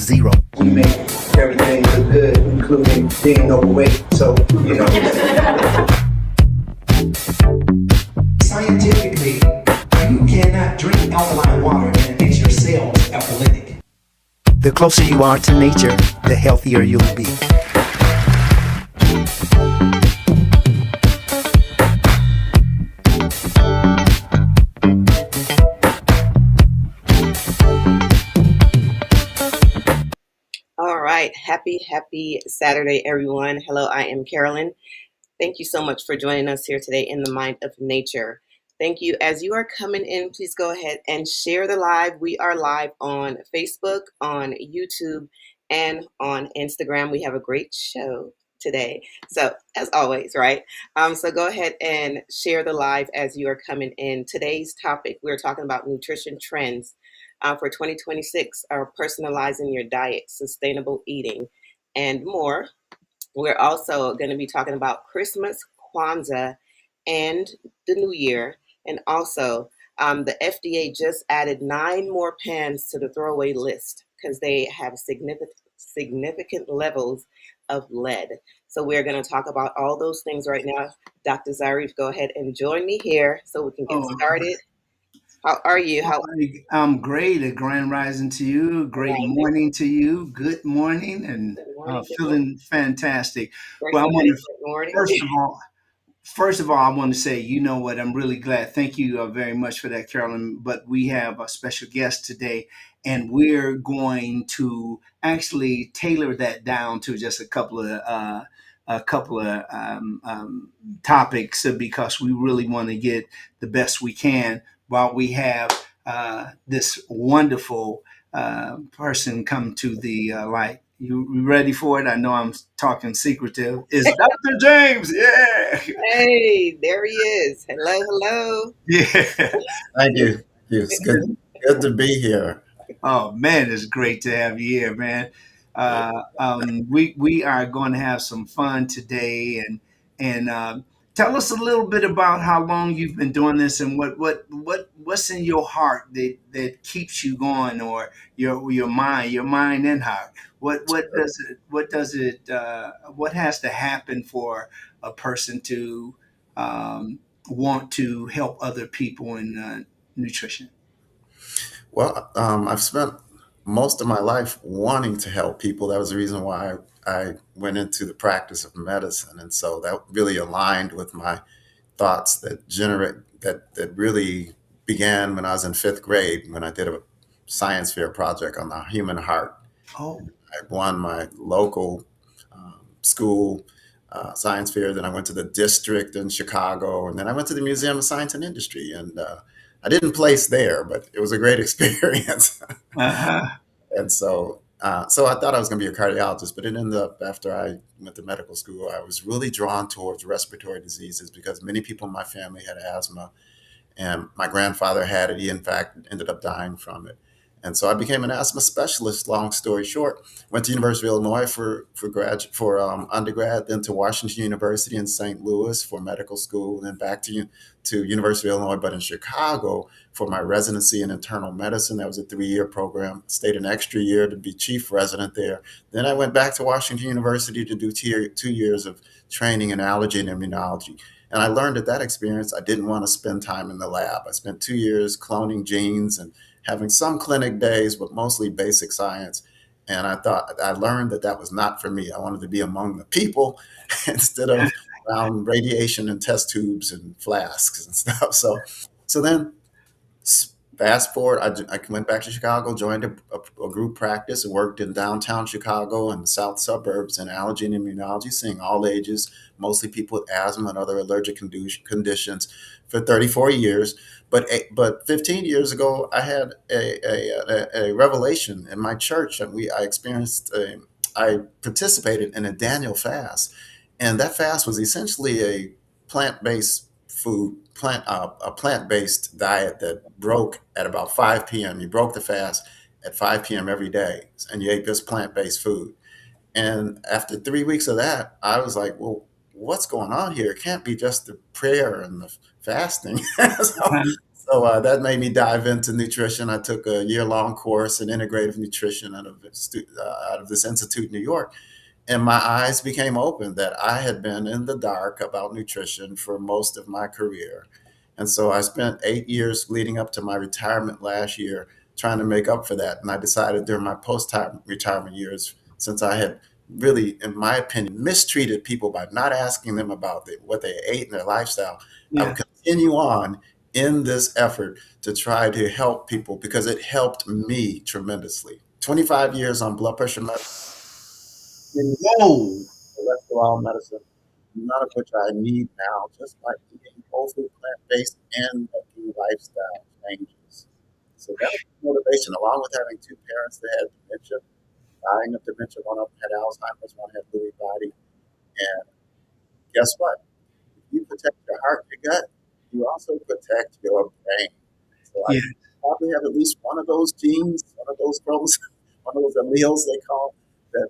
zero. We make everything look good, including being overweight. So, scientifically, you cannot drink alkaline water and it makes your cells alkalytic. The closer you are to nature, the healthier you'll be. All right. Happy Saturday, everyone. Hello, I am Carolyn. Thank you so much for joining us here today in the Mind of Nature. Thank you. As you are coming in, please go ahead and share the live. We are live on Facebook, on YouTube, and on Instagram. We have a great show today. So as always, right? So go ahead and share the live as you are coming in. Today's topic, we're talking about nutrition trends for 2026, are personalizing your diet, sustainable eating, and more. We're also going to be talking about Christmas, Kwanzaa, and the New Year. And also, the FDA just added 9 more pans to the throwaway list because they have significant levels of lead. So we're going to talk about all those things right now. Dr. Zarif, go ahead and join me here so we can get started. How are you? I'm great. A grand rising to you. Great morning to you. Good morning, and Good morning. Good morning. feeling fantastic. Great Well, I want morning. to Good morning. first of all, I want to say, you know what? I'm really glad. Thank you very much for that, Carolyn. But we have a special guest today, and we're going to actually tailor that down to just a couple of topics because we really want to get the best we can while we have this wonderful person come to the light. You ready for it? I know I'm talking secretive. It's Dr. James. Yeah. Hey, there he is. Hello. Yeah. Thank you. It's good to be here. Oh man, it's great to have you here, man. We are going to have some fun today, and tell us a little bit about how long you've been doing this, and what's in your heart that keeps you going, or your mind and heart. What has to happen for a person to want to help other people in nutrition? Well, I've spent most of my life wanting to help people. That was the reason why I went into the practice of medicine, and so that really aligned with my thoughts that really began when I was in 5th grade when I did a science fair project on the human heart. Oh. I won my local school science fair. Then I went to the district in Chicago, and then I went to the Museum of Science and Industry. And I didn't place there, but it was a great experience. Uh-huh. And so I thought I was going to be a cardiologist, but it ended up after I went to medical school, I was really drawn towards respiratory diseases because many people in my family had asthma, and my grandfather had it. He, in fact, ended up dying from it. And so I became an asthma specialist. Long story short, went to University of Illinois for undergrad, then to Washington University in St. Louis for medical school, then back to University of Illinois, but in Chicago for my residency in internal medicine. That was a 3-year program. Stayed an extra year to be chief resident there. Then I went back to Washington University to do 2 years of training in allergy and immunology. And I learned at that experience I didn't want to spend time in the lab. I spent 2 years cloning genes and having some clinic days, but mostly basic science. And I learned that was not for me. I wanted to be among the people instead of around radiation and test tubes and flasks and stuff. So then fast forward, I went back to Chicago, joined a group practice, and worked in downtown Chicago and the south suburbs in allergy and immunology, seeing all ages, mostly people with asthma and other allergic conditions for 34 years. But 15 years ago, I had a revelation in my church, and I participated in a Daniel fast, and that fast was essentially a plant-based a plant-based diet that broke at about 5 p.m. You broke the fast at 5 p.m. every day, and you ate this plant-based food. And after 3 weeks of that, I was like, well, what's going on here? It can't be just the prayer and the fasting. so, So that made me dive into nutrition. I took a year-long course in integrative nutrition out of this institute in New York, and my eyes became open that I had been in the dark about nutrition for most of my career. And so I spent 8 years leading up to my retirement last year trying to make up for that. And I decided during my post-retirement years, since I had really, in my opinion, mistreated people by not asking them about what they ate and their lifestyle, I Yeah. would continue on in this effort to try to help people because it helped me tremendously. 25 years on blood pressure medicine, Whoa. cholesterol medicine, none of which I need now, just by eating whole food, plant-based, and making lifestyle changes. So that was the motivation, along with having two parents that had dementia, dying of dementia. One of them had Alzheimer's, one had Lewy body. And guess what? If you protect your heart and your gut, you also protect your brain. So I Yeah. probably have at least one of those genes, one of those chromosomes, one of those alleles they call that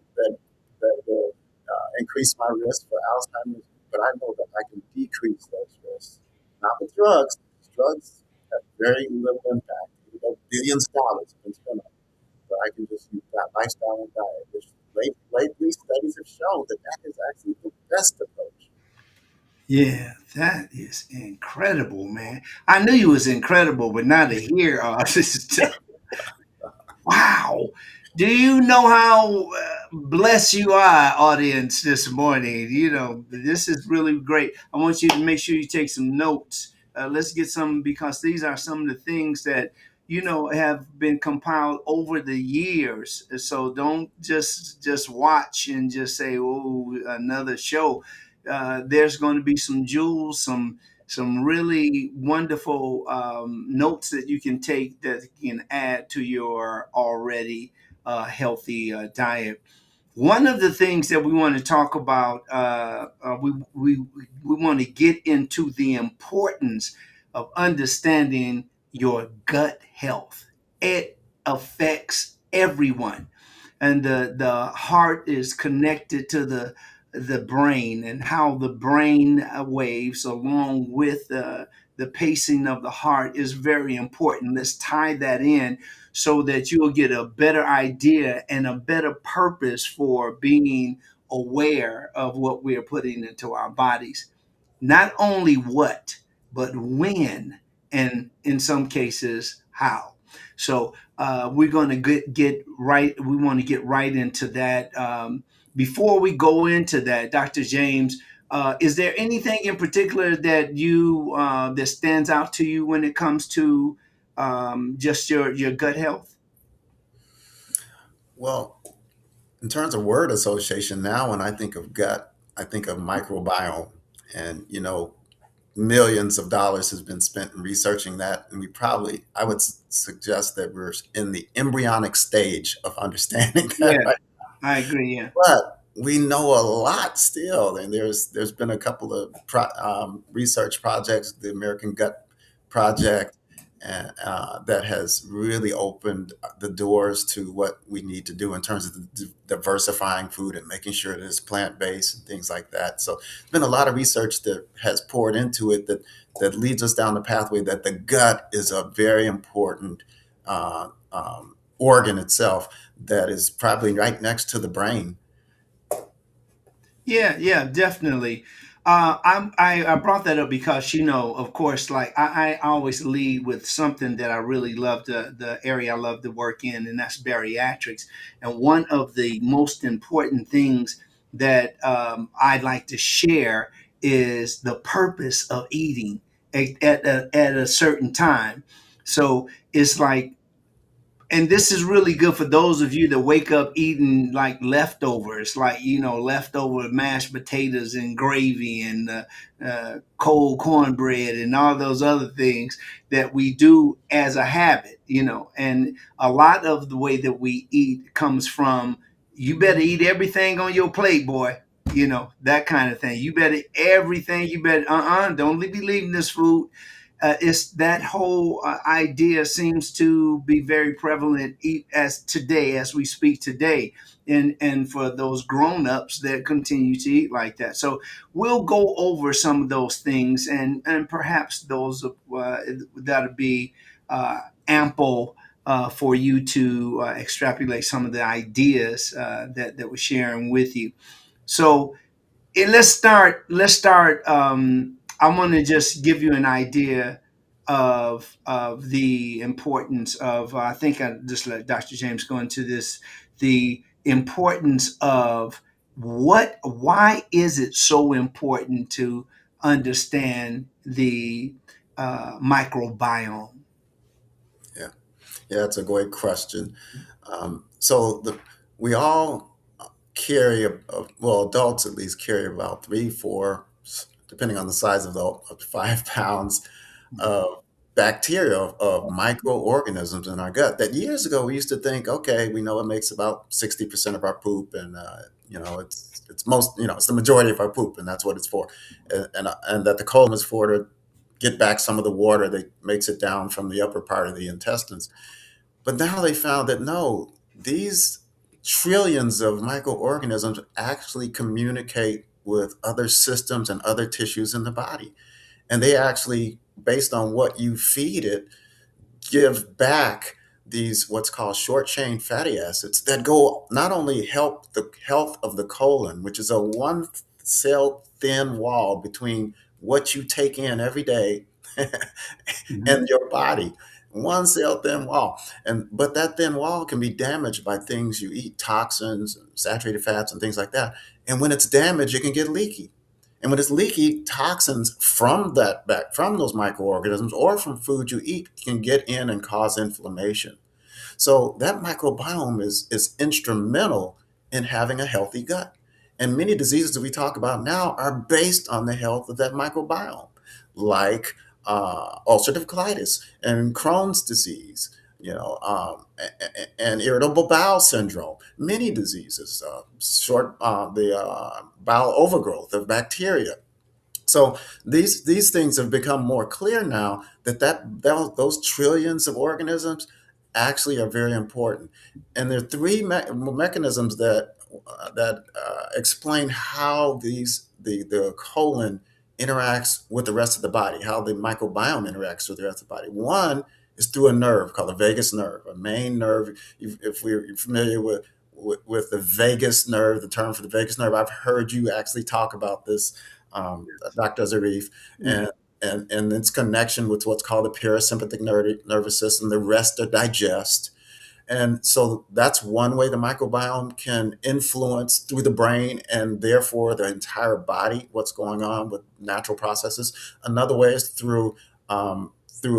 will increase my risk for Alzheimer's. But I know that I can decrease those risks, not with drugs. Drugs have very little impact. Even though billions of dollars have been spent on it, but I can just use that lifestyle and diet, which lately studies have shown that that is actually the best approach. Yeah, that is incredible, man. I knew you was incredible, but now to hear this stuff, wow. Do you know how blessed you are, audience, this morning? You know, this is really great. I want you to make sure you take some notes. Let's get some because these are some of the things that have been compiled over the years. So don't just watch and just say, "Oh, another show." There's going to be some jewels, some really wonderful notes that you can take that can add to your already healthy diet. One of the things that we want to talk about, we want to get into the importance of understanding your gut health. It affects everyone, and the heart is connected to the brain, and how the brain waves along with the pacing of the heart is very important. Let's tie that in so that you'll get a better idea and a better purpose for being aware of what we are putting into our bodies. Not only what, but when, and in some cases, how. So we're going to get right. We want to get right into that. Before we go into that, Dr. James, is there anything in particular that that stands out to you when it comes to just your gut health? Well, in terms of word association, now when I think of gut, I think of microbiome. And, millions of dollars has been spent in researching that. And I would suggest that we're in the embryonic stage of understanding that. Yeah, Right? I agree. Yeah. But we know a lot still. And there's been a couple of research projects, the American Gut Project, and that has really opened the doors to what we need to do in terms of diversifying food and making sure that it's plant-based and things like that. So there's been a lot of research that has poured into it that leads us down the pathway that the gut is a very important organ itself that is probably right next to the brain. Yeah, yeah, definitely. I brought that up because of course, like I always lead with something that I really love the area I love to work in, and that's bariatrics. And one of the most important things that I'd like to share is the purpose of eating at a certain time. So it's like, and this is really good for those of you that wake up eating like leftovers, like leftover mashed potatoes and gravy and cold cornbread and all those other things that we do as a habit. And a lot of the way that we eat comes from, you better eat everything on your plate, boy. That kind of thing. You better everything. You better don't be leaving this food. it's that whole idea seems to be very prevalent as today, as we speak today, and for those grown-ups that continue to eat like that. So we'll go over some of those things, and perhaps those that'll be ample for you to extrapolate some of the ideas that we're sharing with you. So let's start. Let's start. I want to just give you an idea of the importance of. I think I just let Dr. James go into this. The importance of why is it so important to understand the microbiome? Yeah, yeah, that's a great question. So we all carry, well, adults at least carry about 3, 4, depending on the size of up to 5 pounds of bacteria, of microorganisms in our gut. That years ago we used to think, okay, we know it makes about 60% of our poop, and it's most, it's the majority of our poop, and that's what it's for, and that the colon is for to get back some of the water that makes it down from the upper part of the intestines. But now they found that no, these trillions of microorganisms actually communicate with other systems and other tissues in the body. And they actually, based on what you feed it, give back these what's called short chain fatty acids that go not only help the health of the colon, which is a one cell thin wall between what you take in every day Mhm. and your body, one cell thin wall. And but that thin wall can be damaged by things you eat, toxins and saturated fats and things like that. And when it's damaged, it can get leaky. And when it's leaky, toxins from that back from those microorganisms or from food you eat can get in and cause inflammation. So that microbiome is instrumental in having a healthy gut. And many diseases that we talk about now are based on the health of that microbiome, like ulcerative colitis and Crohn's disease, and irritable bowel syndrome. Many diseases, the bowel overgrowth of bacteria. So these things have become more clear now those trillions of organisms actually are very important, and there are three mechanisms that explain how the colon interacts with the rest of the body, how the microbiome interacts with the rest of the body. One is through a nerve called the vagus nerve, a main nerve. If we're familiar with the vagus nerve, the term for the vagus nerve, I've heard you actually talk about this, Dr. Zarif, and, and its connection with what's called the parasympathetic nervous system, the rest to digest. And so that's one way the microbiome can influence through the brain and therefore the entire body what's going on with natural processes. Another way is through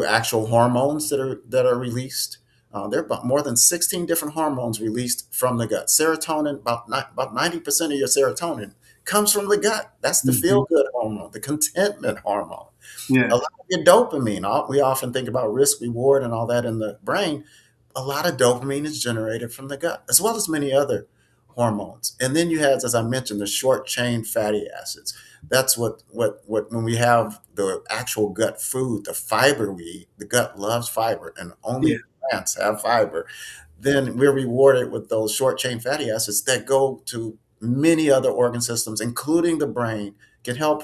actual hormones that are released. There are about more than 16 different hormones released from the gut. Serotonin, about 90% of your serotonin comes from the gut. That's the Mhm. feel good hormone, the contentment hormone. A Yeah. lot of your dopamine, we often think about risk, reward, and all that in the brain. A lot of dopamine is generated from the gut, as well as many other hormones. And then you have, as I mentioned, the short chain fatty acids. That's what when we have the actual gut food, the fiber we eat, the gut loves fiber, and Yeah. only plants have fiber. Then we're rewarded with those short chain fatty acids that go to many other organ systems, including the brain, can help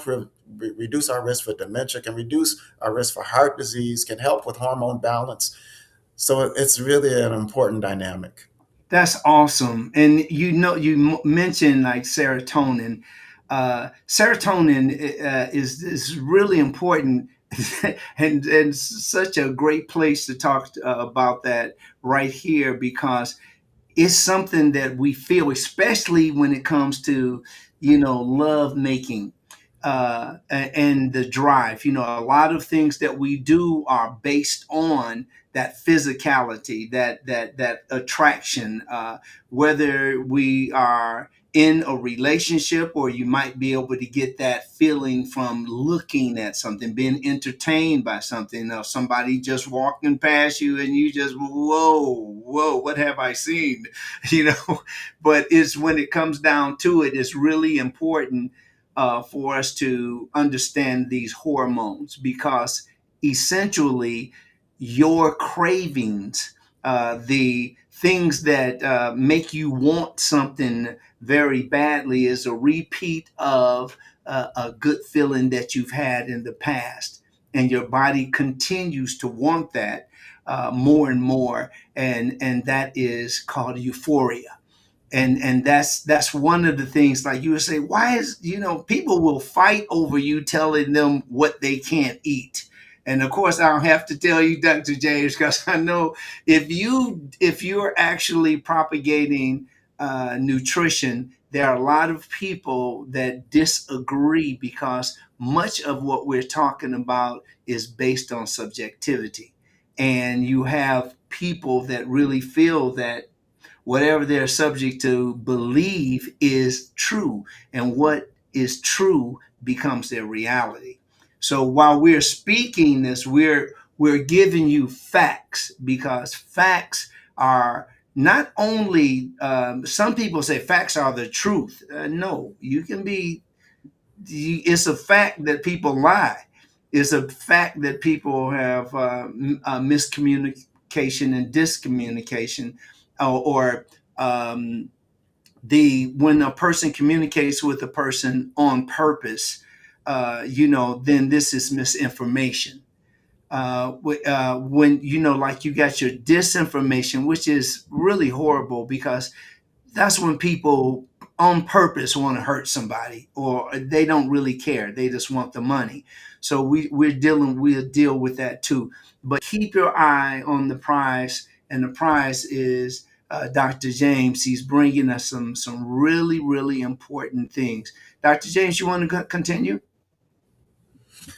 reduce our risk for dementia, can reduce our risk for heart disease, can help with hormone balance. So it's really an important dynamic. That's awesome. And you mentioned like serotonin. Serotonin is really important, and such a great place to talk about that right here because it's something that we feel, especially when it comes to, love making and the drive. A lot of things that we do are based on that physicality, that attraction, whether we are in a relationship or you might be able to get that feeling from looking at something, being entertained by something, or somebody just walking past you and you just, whoa, what have I seen? you know but it's when it comes down to it, it's really important for us to understand these hormones because essentially your cravings, the things that make you want something very badly, is a repeat of a good feeling that you've had in the past. And your body continues to want that more and more. And that is called euphoria. And that's one of the things, like you would say, why is, people will fight over you telling them what they can't eat. And of course, I don't have to tell you, Dr. James, because I know if you're actually propagating nutrition, there are a lot of people that disagree, because much of what we're talking about is based on subjectivity. And you have people that really feel that whatever they're subject to believe is true, and what is true becomes their reality. So while we're speaking this, we're giving you facts, because facts are not only, some people say facts are the truth. No, you can be, it's a fact that people lie. It's a fact that people have miscommunication and discommunication, or the when a person communicates with a person on purpose, then this is misinformation. When like you got your disinformation, which is really horrible, because that's when people on purpose want to hurt somebody, or they don't really care, they just want the money. So we'll deal with that too. But keep your eye on the prize, and the prize is Dr. James. He's bringing us some really, really important things. Dr. James, you want to continue?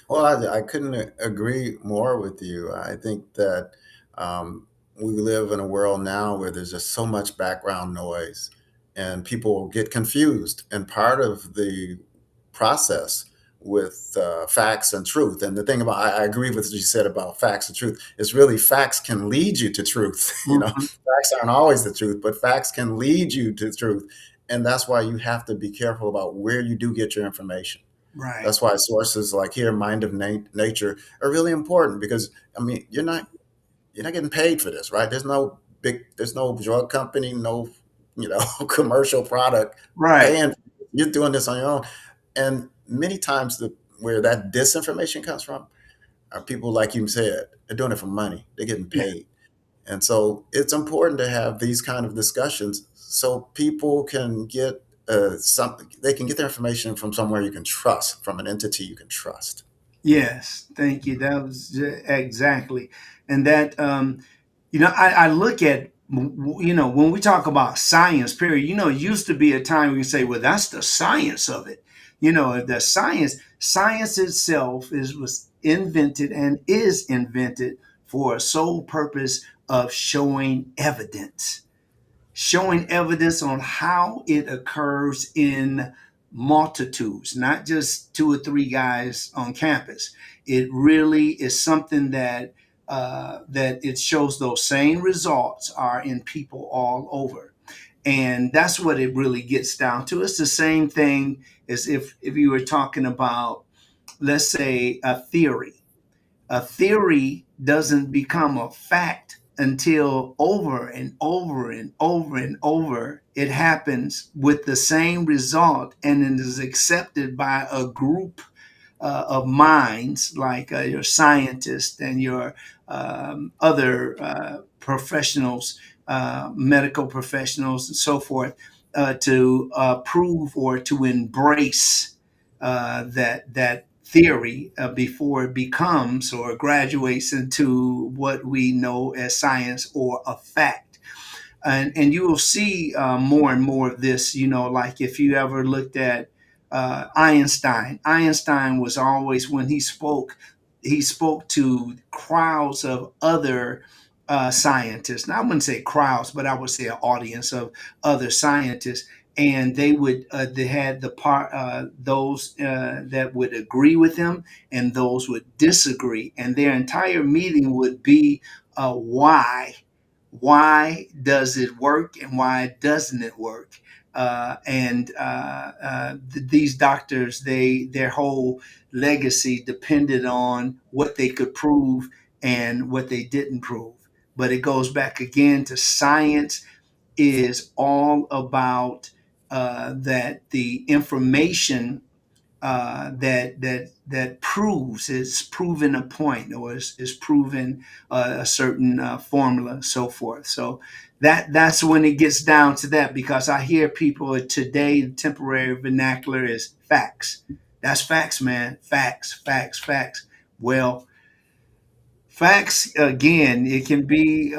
Well, I couldn't agree more with you. I think that we live in a world now where there's just so much background noise and people get confused. And part of the process with facts and truth, and the thing about, I agree with what you said about facts and truth, is really facts can lead you to truth. Mhm. Facts aren't always the truth, but facts can lead you to truth. And that's why you have to be careful about where you do get your information. Right. That's why sources like here, Mind of Nature, are really important, because I mean, you're not getting paid for this, right? There's no drug company, no, commercial product Right. paying. You're doing this on your own, and many times where that disinformation comes from are people like you said, they're doing it for money. They're getting Yeah. paid, and so it's important to have these kind of discussions so people can get something. They can get their information from somewhere you can trust, from an entity you can trust. Yes, thank you. That was exactly. And that, I look at, when we talk about science, period, it used to be a time we can say, well, that's the science of it. The science itself was invented and is invented for a sole purpose of showing evidence on how it occurs in multitudes, not just two or three guys on campus. It really is something that it shows those same results are in people all over. And that's what it really gets down to. It's the same thing as if you were talking about, let's say, a theory doesn't become a fact until over and over and over and over it happens with the same result, and it is accepted by a group of minds, like your scientists and your other professionals, medical professionals and so forth, to prove or to embrace that theory before it becomes or graduates into what we know as science or a fact. And you will see more and more of this. Like if you ever looked at Einstein was always, when he spoke to crowds of other scientists. Now, I wouldn't say crowds, but I would say an audience of other scientists. And they had the part, those that would agree with him and those would disagree. And their entire meeting would be why. Why does it work and why doesn't it work? These doctors, their whole legacy depended on what they could prove and what they didn't prove. But it goes back again to science is all about that the information that proves is proven a point or is proven a certain formula, so forth. So that's when it gets down to that, because I hear people today, temporary vernacular is facts. That's facts, man. Facts, facts, facts. Well, facts, again, it can be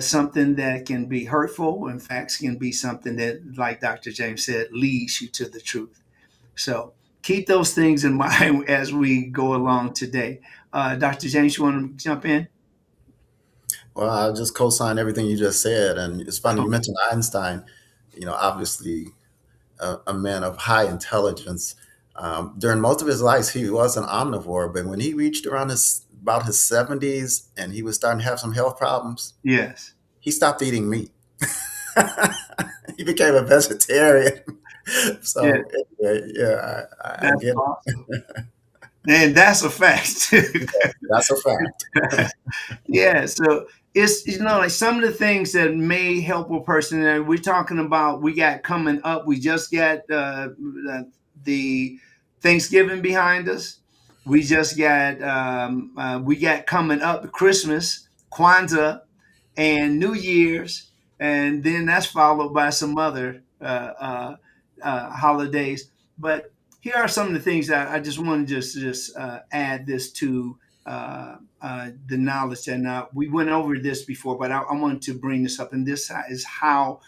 something that can be hurtful, and facts can be something that, like Dr. James said, leads you to the truth. So keep those things in mind as we go along today. Dr. James, you want to jump in? Well, I'll just co-sign everything you just said. And it's funny you Okay. mentioned Einstein. Obviously a man of high intelligence. During most of his life, he was an omnivore, but when he reached around his 70s and he was starting to have some health problems, Yes. he stopped eating meat. He became a vegetarian. Yeah, So anyway, yeah, I that's get it. awesome. And that's a fact. That's a fact. Yeah, so it's like some of the things that may help a person. And we're talking about we got coming up. We just got the Thanksgiving behind us. We got coming up Christmas, Kwanzaa, and New Year's, and then that's followed by some other holidays. But here are some of the things that I just want to just add this to the knowledge. And we went over this before, but I wanted to bring this up. And this is how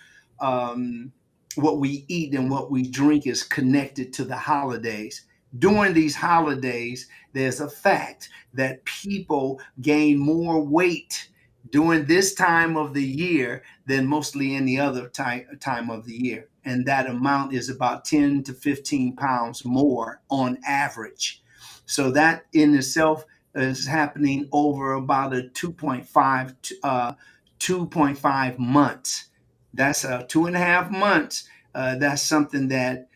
what we eat and what we drink is connected to the holidays. During these holidays, there's a fact that people gain more weight during this time of the year than mostly any other time of the year. And that amount is about 10 to 15 pounds more on average. So that in itself is happening over about a 2.5 months. That's 2.5 months. That's something that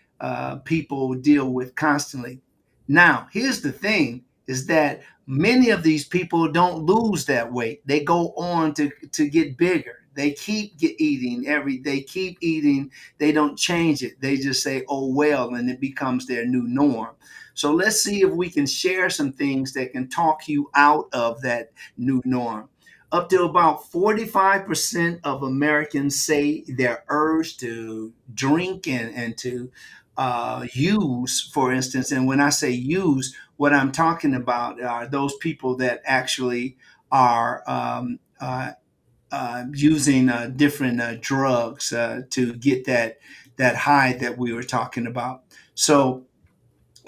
people deal with constantly. Now, here's the thing is that many of these people don't lose that weight. They go on to get bigger. They keep eating they keep eating. They don't change it. They just say, oh, well, and it becomes their new norm. So let's see if we can share some things that can talk you out of that new norm. Up to about 45% of Americans say their urge to drink and to use, for instance. And when I say use, what I'm talking about are those people that actually are using different drugs to get that high that we were talking about. So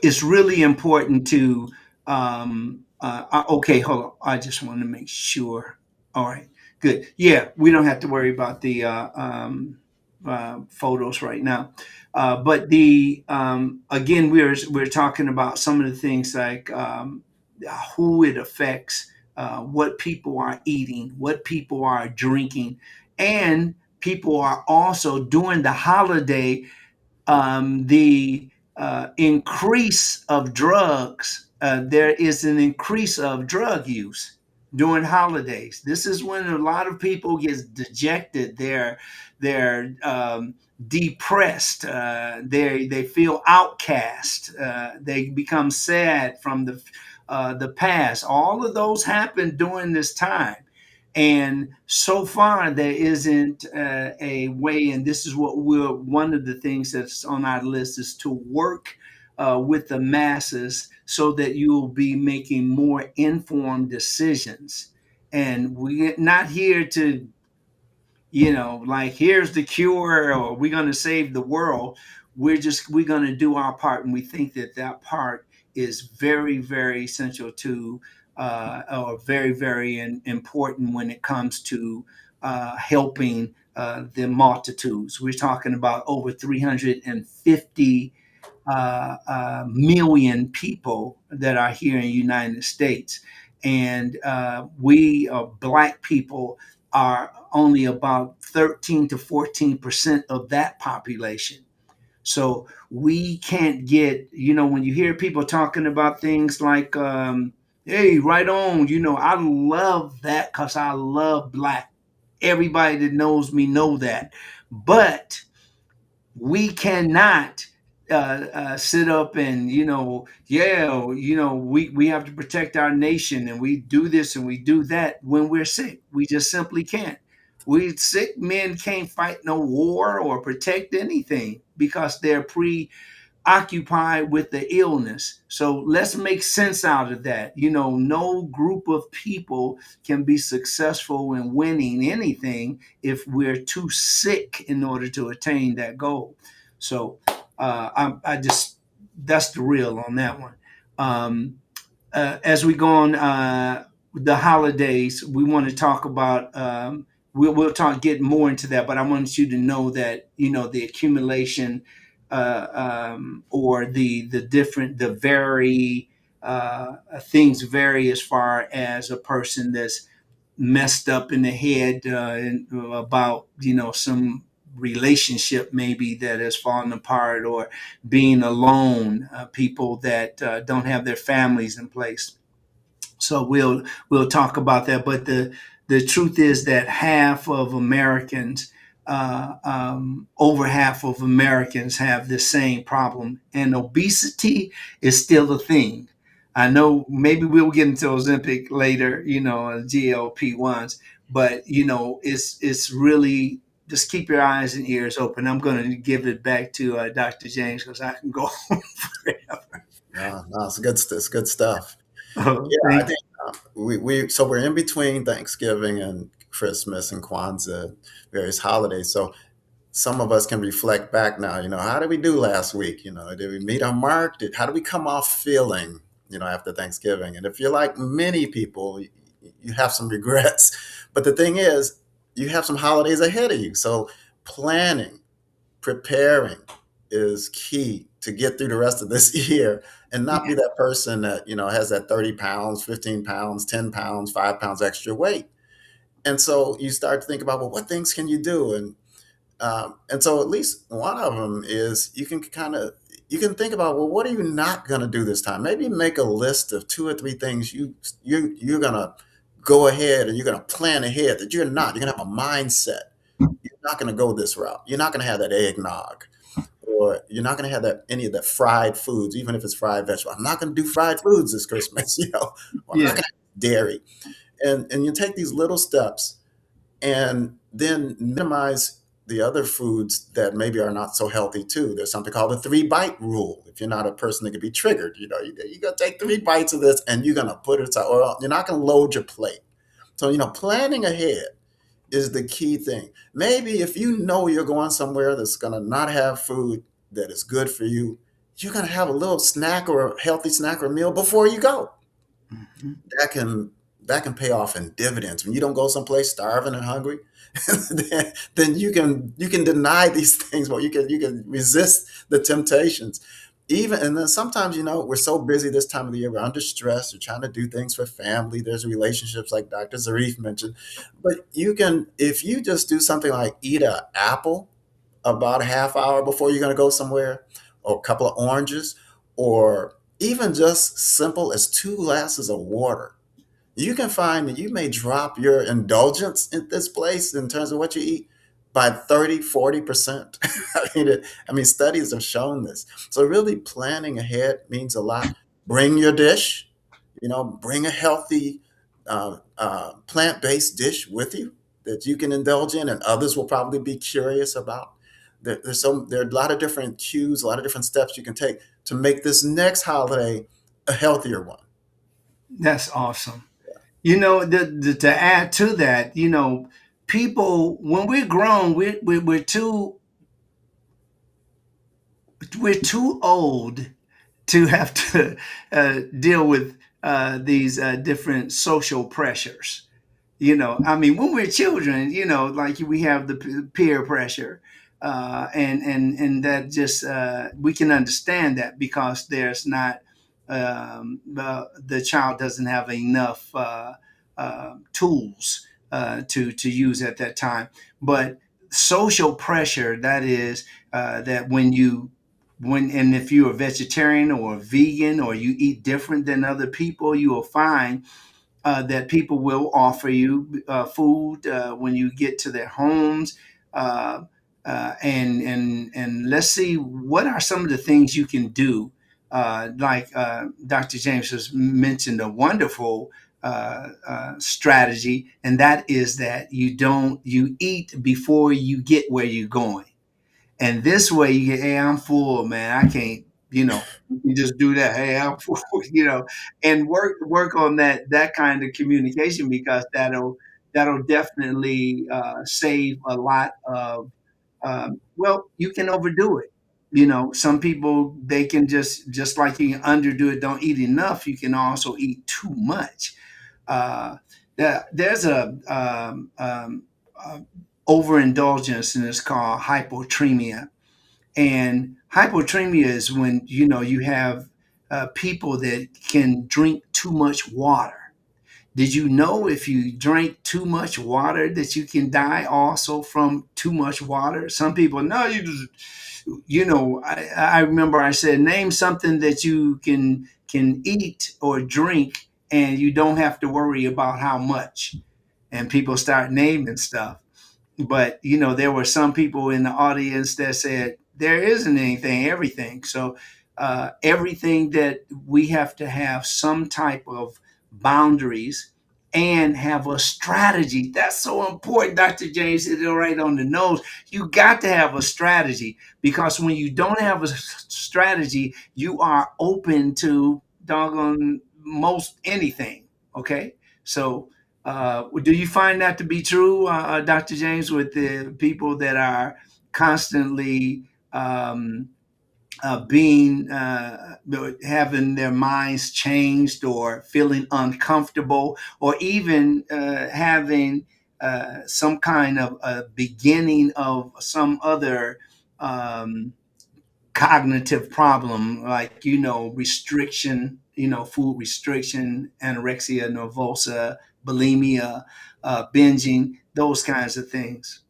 it's really important to okay, hold on, I just want to make sure. All right, good. Yeah, we don't have to worry about the photos right now. But the again, we're talking about some of the things like who it affects, what people are eating, what people are drinking, and people are also during the holiday, the increase of drugs. There is an increase of drug use during holidays. This is when a lot of people get dejected. They're depressed. They feel outcast. They become sad from the past. All of those happen during this time. And so far, there isn't a way, and this is what one of the things that's on our list is to work with the masses so that you'll be making more informed decisions. And we're not here to, like, here's the cure or we're going to save the world. We're going to do our part. And we think that part is very, very essential to or very, very important when it comes to helping the multitudes. We're talking about over 350 million people that are here in the United States. And we, Black people, are only about 13 to 14% of that population. So we can't get, when you hear people talking about things like, hey, right on, I love that because I love black. Everybody that knows me know that. But we cannot sit up and we have to protect our nation and we do this and we do that when we're sick. We just simply can't. We sick men can't fight no war or protect anything because they're preoccupied with the illness. So let's make sense out of that. No group of people can be successful in winning anything if we're too sick in order to attain that goal. So I just that's the real on that one. As we go on the holidays, we want to talk about. We'll talk get more into that, but I want you to know that the accumulation or the very things vary as far as a person that's messed up in the head about some relationship maybe that has fallen apart or being alone, people that don't have their families in place. So we'll talk about that. But the truth is that over half of Americans have the same problem, and obesity is still a thing. I know maybe we'll get into Ozempic later, GLP ones, but it's really just keep your eyes and ears open. I'm going to give it back to Dr. James because I can go on forever. No, it's good stuff. Oh, Yeah, I thank think so we're in between Thanksgiving and Christmas and Kwanzaa, various holidays. So some of us can reflect back now. How did we do last week? Did we meet our mark? How do we come off feeling? After Thanksgiving. And if you're like many people, you have some regrets. But the thing is, you have some holidays ahead of you. So planning, preparing is key to get through the rest of this year and not be that person that, has that 30 pounds, 15 pounds, 10 pounds, 5 pounds extra weight. And so you start to think about, well, what things can you do? And so at least one of them is you can think about, well, what are you not going to do this time? Maybe make a list of 2 or 3 things you're going to go ahead and you're going to plan ahead that you're going to have a mindset. You're not going to go this route. You're not going to have that eggnog, or you're not going to have any of that fried foods, even if it's fried vegetable. I'm not going to do fried foods this Christmas, or I'm not going to have dairy. And you take these little steps and then minimize the other foods that maybe are not so healthy too. There's something called the 3-bite rule. If you're not a person that can be triggered, you're going to take 3 bites of this and you're going to put it aside, or you're not going to load your plate. So, planning ahead is the key thing. Maybe if you're going somewhere that's going to not have food that is good for you, you're going to have a little snack or a healthy snack or meal before you go. Mm-hmm. That can pay off in dividends. When you don't go someplace starving and hungry, then you can deny these things, but you can resist the temptations. And then sometimes, we're so busy this time of the year, we're under stress, we're trying to do things for family. There's relationships like Dr. Zarif mentioned. But if you just do something like eat an apple about a half hour before you're going to go somewhere, or a couple of oranges, or even just simple as 2 glasses of water, you can find that you may drop your indulgence in this place in terms of what you eat by 30, 40%. I mean, studies have shown this. So really planning ahead means a lot. Bring your dish, bring a healthy plant-based dish with you that you can indulge in, and others will probably be curious about. There are a lot of different cues, a lot of different steps you can take to make this next holiday a healthier one. That's awesome. To add to that, people when we're grown, we're too old to have to deal with these different social pressures. I mean, when we're children, like we have the peer pressure, and that just we can understand that because there's not the child doesn't have enough tools to use at that time. But social pressure, that is, that when and if you're a vegetarian or a vegan or you eat different than other people, you will find that people will offer you food when you get to their homes. Uh, and let's see, what are some of the things you can do? Like Dr. James has mentioned, a wonderful strategy, and that is that you eat before you get where you're going. And this way you get, hey, I'm full, man. I can't, you just do that. Hey, I'm full, and work on that kind of communication, because that'll definitely save a lot of, well, you can overdo it. Some people, they can just like you can underdo it, don't eat enough, you can also eat too much. Uh, there's a overindulgence, and it's called hypotremia. And hypotremia is when you have people that can drink too much water. Did you know if you drink too much water that you can die also from too much water? Some people, no, you just, I remember I said, name something that you can eat or drink and you don't have to worry about how much. And people start naming stuff. But there were some people in the audience that said there isn't anything, everything. So everything, that we have to have some type of boundaries and have a strategy. That's so important. Dr. James hit it right on the nose. You got to have a strategy, because when you don't have a strategy, you are open to doggone most anything. Okay, so do you find that to be true, Dr. James, with the people that are constantly being having their minds changed, or feeling uncomfortable, or even having some kind of a beginning of some other um, cognitive problem, like restriction, food restriction, anorexia nervosa, bulimia, binging, those kinds of things.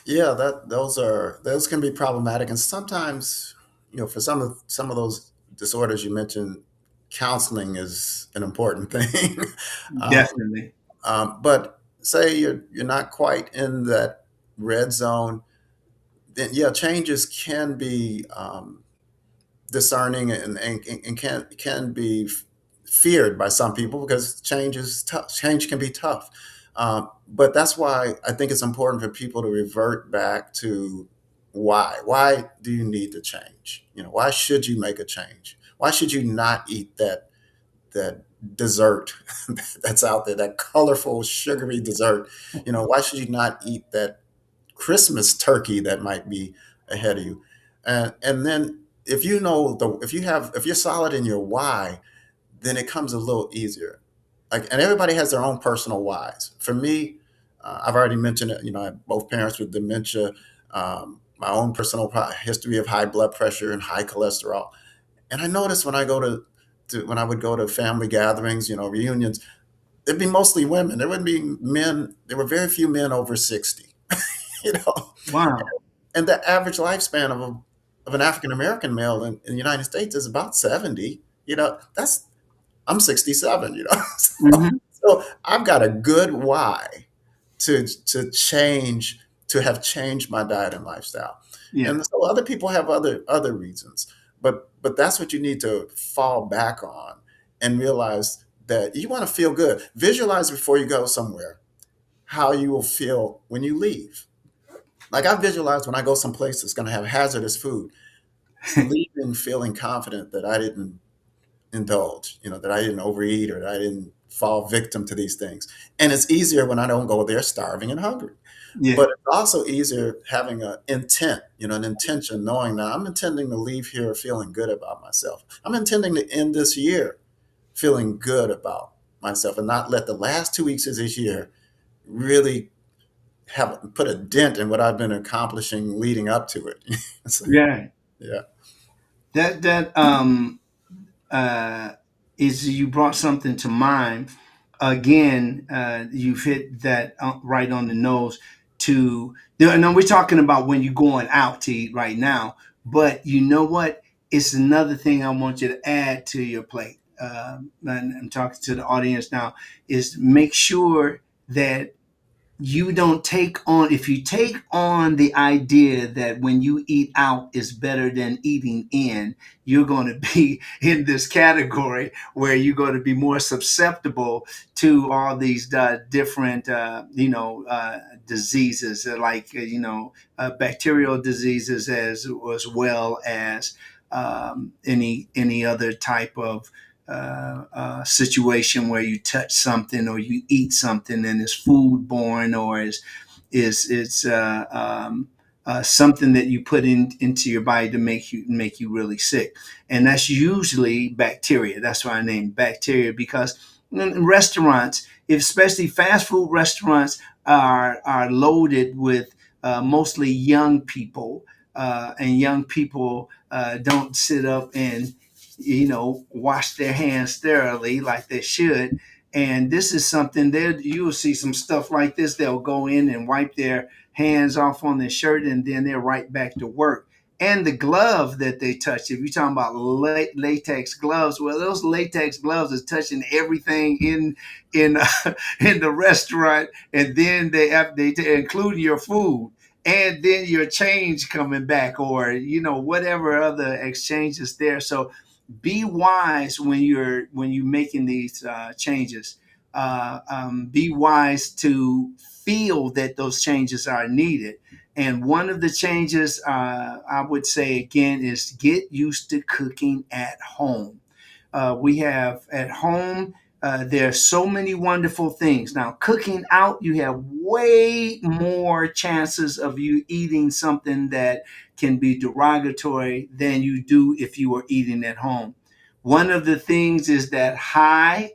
Yeah, those can be problematic, and sometimes, for some of those disorders you mentioned, counseling is an important thing. um, Definitely. but say you're not quite in that red zone, then yeah, changes can be discerning, and can be feared by some people, because change is tough. Change can be tough. But that's why I think it's important for people to revert back to why. Why do you need to change? Why should you make a change? Why should you not eat that dessert that's out there, that colorful, sugary dessert? Why should you not eat that Christmas turkey that might be ahead of you? And then if you're solid in your why, then it comes a little easier. And everybody has their own personal whys. For me, I've already mentioned it. I have both parents with dementia, my own personal history of high blood pressure and high cholesterol. And I noticed when when I would go to family gatherings, reunions, it'd be mostly women. There wouldn't be men. There were very few men over 60. You know, Wow. and the average lifespan of an African American male in the United States is about 70. That's I'm 67. Hmm. So I've got a good why to change, to have changed my diet and lifestyle. Yeah. And so other people have other reasons, but that's what you need to fall back on, and realize that you want to feel good. Visualize before you go somewhere how you will feel when you leave. Like, I visualize when I go someplace that's going to have hazardous food, leaving feeling confident that I didn't indulge, that I didn't overeat, or that I didn't fall victim to these things. And it's easier when I don't go there starving and hungry. Yeah. But it's also easier having an intent, an intention, knowing that I'm intending to leave here feeling good about myself. I'm intending to end this year feeling good about myself, and not let the last 2 weeks of this year really have put a dent in what I've been accomplishing leading up to it. So, Yeah. yeah. That uh, is, you brought something to mind again, you've hit that right on the nose. And we're talking about when you're going out to eat right now, but you know what? It's another thing I want you to add to your plate. And I'm talking to the audience now. Is make sure that you don't take on if you take on the idea that when you eat out is better than eating in, you're going to be in this category where you're going to be more susceptible to all these different diseases, like bacterial diseases, as well as any other type of situation where you touch something or you eat something and it's foodborne, or is it's something that you put into your body to make you really sick, and that's usually bacteria. That's why I named bacteria, because in restaurants, especially fast food restaurants, are loaded with mostly young people, and young people don't sit up and wash their hands thoroughly like they should. And this is something that you'll see some stuff like this. They'll go in and wipe their hands off on their shirt, and then they're right back to work. And the glove that they touch, if you're talking about latex gloves, well, those latex gloves is touching everything in in the restaurant, and then they include your food, and then your change coming back, or whatever other exchanges there. So be wise when you're making these changes. Be wise to feel that those changes are needed. And one of the changes, I would say again, is get used to cooking at home. We have at home. There are so many wonderful things. Now, cooking out, you have way more chances of you eating something that can be derogatory than you do if you were eating at home. One of the things is that high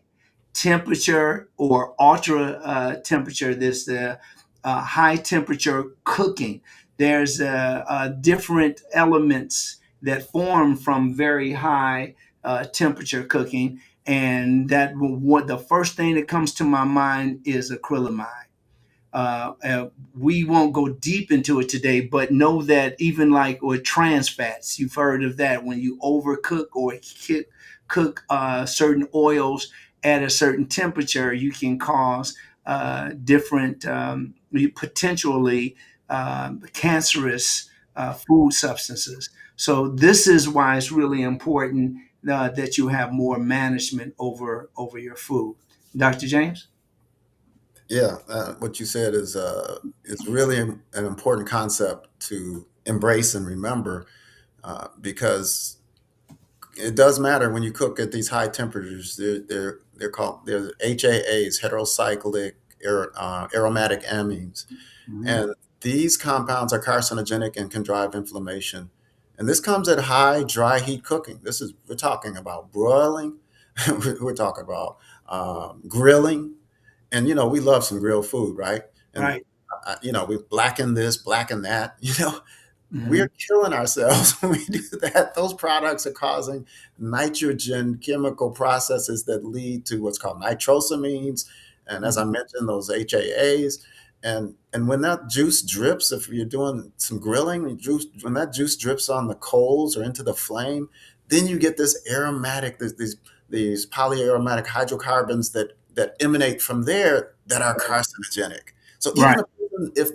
temperature or ultra temperature. There's the high temperature cooking. There's different elements that form from very high temperature cooking, and what the first thing that comes to my mind is acrylamide. We won't go deep into it today, but know that even like with trans fats, you've heard of that. When you overcook or cook certain oils at a certain temperature, you can cause different, potentially cancerous food substances. So this is why it's really important that you have more management over your food. Dr. James? Yeah, what you said is really an important concept to embrace and remember, because it does matter when you cook at these high temperatures. They're HAAs, heterocyclic aromatic amines, Mhm. and these compounds are carcinogenic and can drive inflammation. And this comes at high dry heat cooking. We're talking about broiling, we're talking about grilling, and we love some grilled food, right? And Right. we blacken this, blacken that. Mhm. We're killing ourselves when we do that. Those products are causing nitrogen chemical processes that lead to what's called nitrosamines, and as I Mhm. mentioned, those HAAs. And when that juice drips, if you're doing some grilling, when that juice drips on the coals or into the flame, then you get this aromatic, these polyaromatic hydrocarbons that emanate from there that are carcinogenic. So even Right. if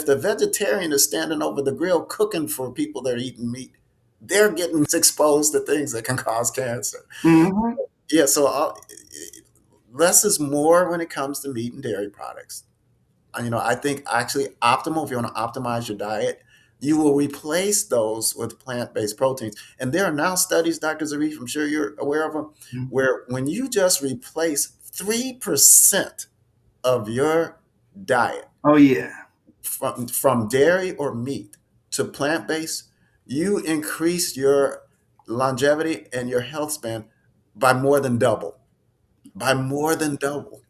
the vegetarian is standing over the grill cooking for people that are eating meat, they're getting exposed to things that can cause cancer. Mhm. Yeah, so less is more when it comes to meat and dairy products. I think actually optimal, if you want to optimize your diet, you will replace those with plant-based proteins. And there are now studies, Dr. Zarif, I'm sure you're aware of them, Mhm. where when you just replace 3% of your diet Oh yeah. from dairy or meat to plant-based, you increase your longevity and your health span by more than double, by more than double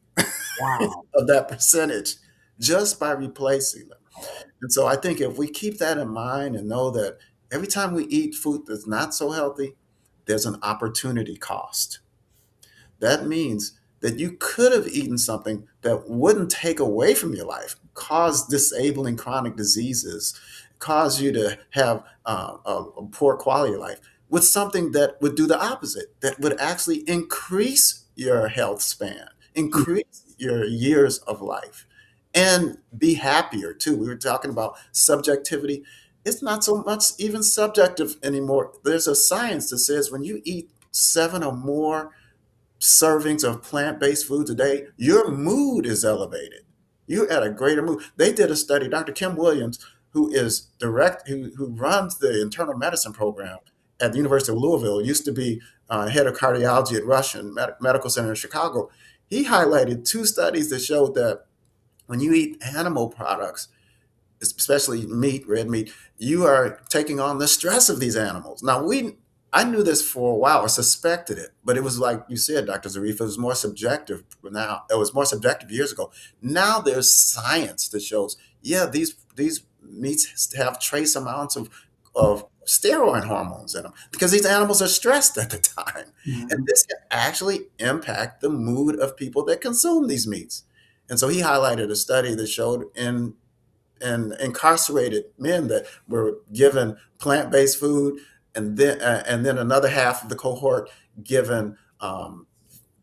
Wow. of that percentage, just by replacing them. And so I think if we keep that in mind and know that every time we eat food that's not so healthy, there's an opportunity cost. That means that you could have eaten something that wouldn't take away from your life, cause disabling chronic diseases, cause you to have a poor quality of life, with something that would do the opposite, that would actually increase your health span, increase your years of life, and be happier too. We were talking about subjectivity. It's not so much even subjective anymore. There's a science that says when you eat 7 or more servings of plant-based foods a day, your mood is elevated. You're at a greater mood. They did a study. Dr. Kim Williams, who runs the internal medicine program at the University of Louisville, used to be head of cardiology at Russian Medical Center in Chicago. He highlighted 2 studies that showed that when you eat animal products, especially meat, red meat, you are taking on the stress of these animals. Now, I knew this for a while, or suspected it, but it was like you said, Dr. Zarif, it was more subjective now. It was more subjective years ago. Now there's science that shows, yeah, these meats have trace amounts of steroid hormones in them because these animals are stressed at the time. Mhm. And this can actually impact the mood of people that consume these meats. And so he highlighted a study that showed in incarcerated men that were given plant-based food, and then another half of the cohort given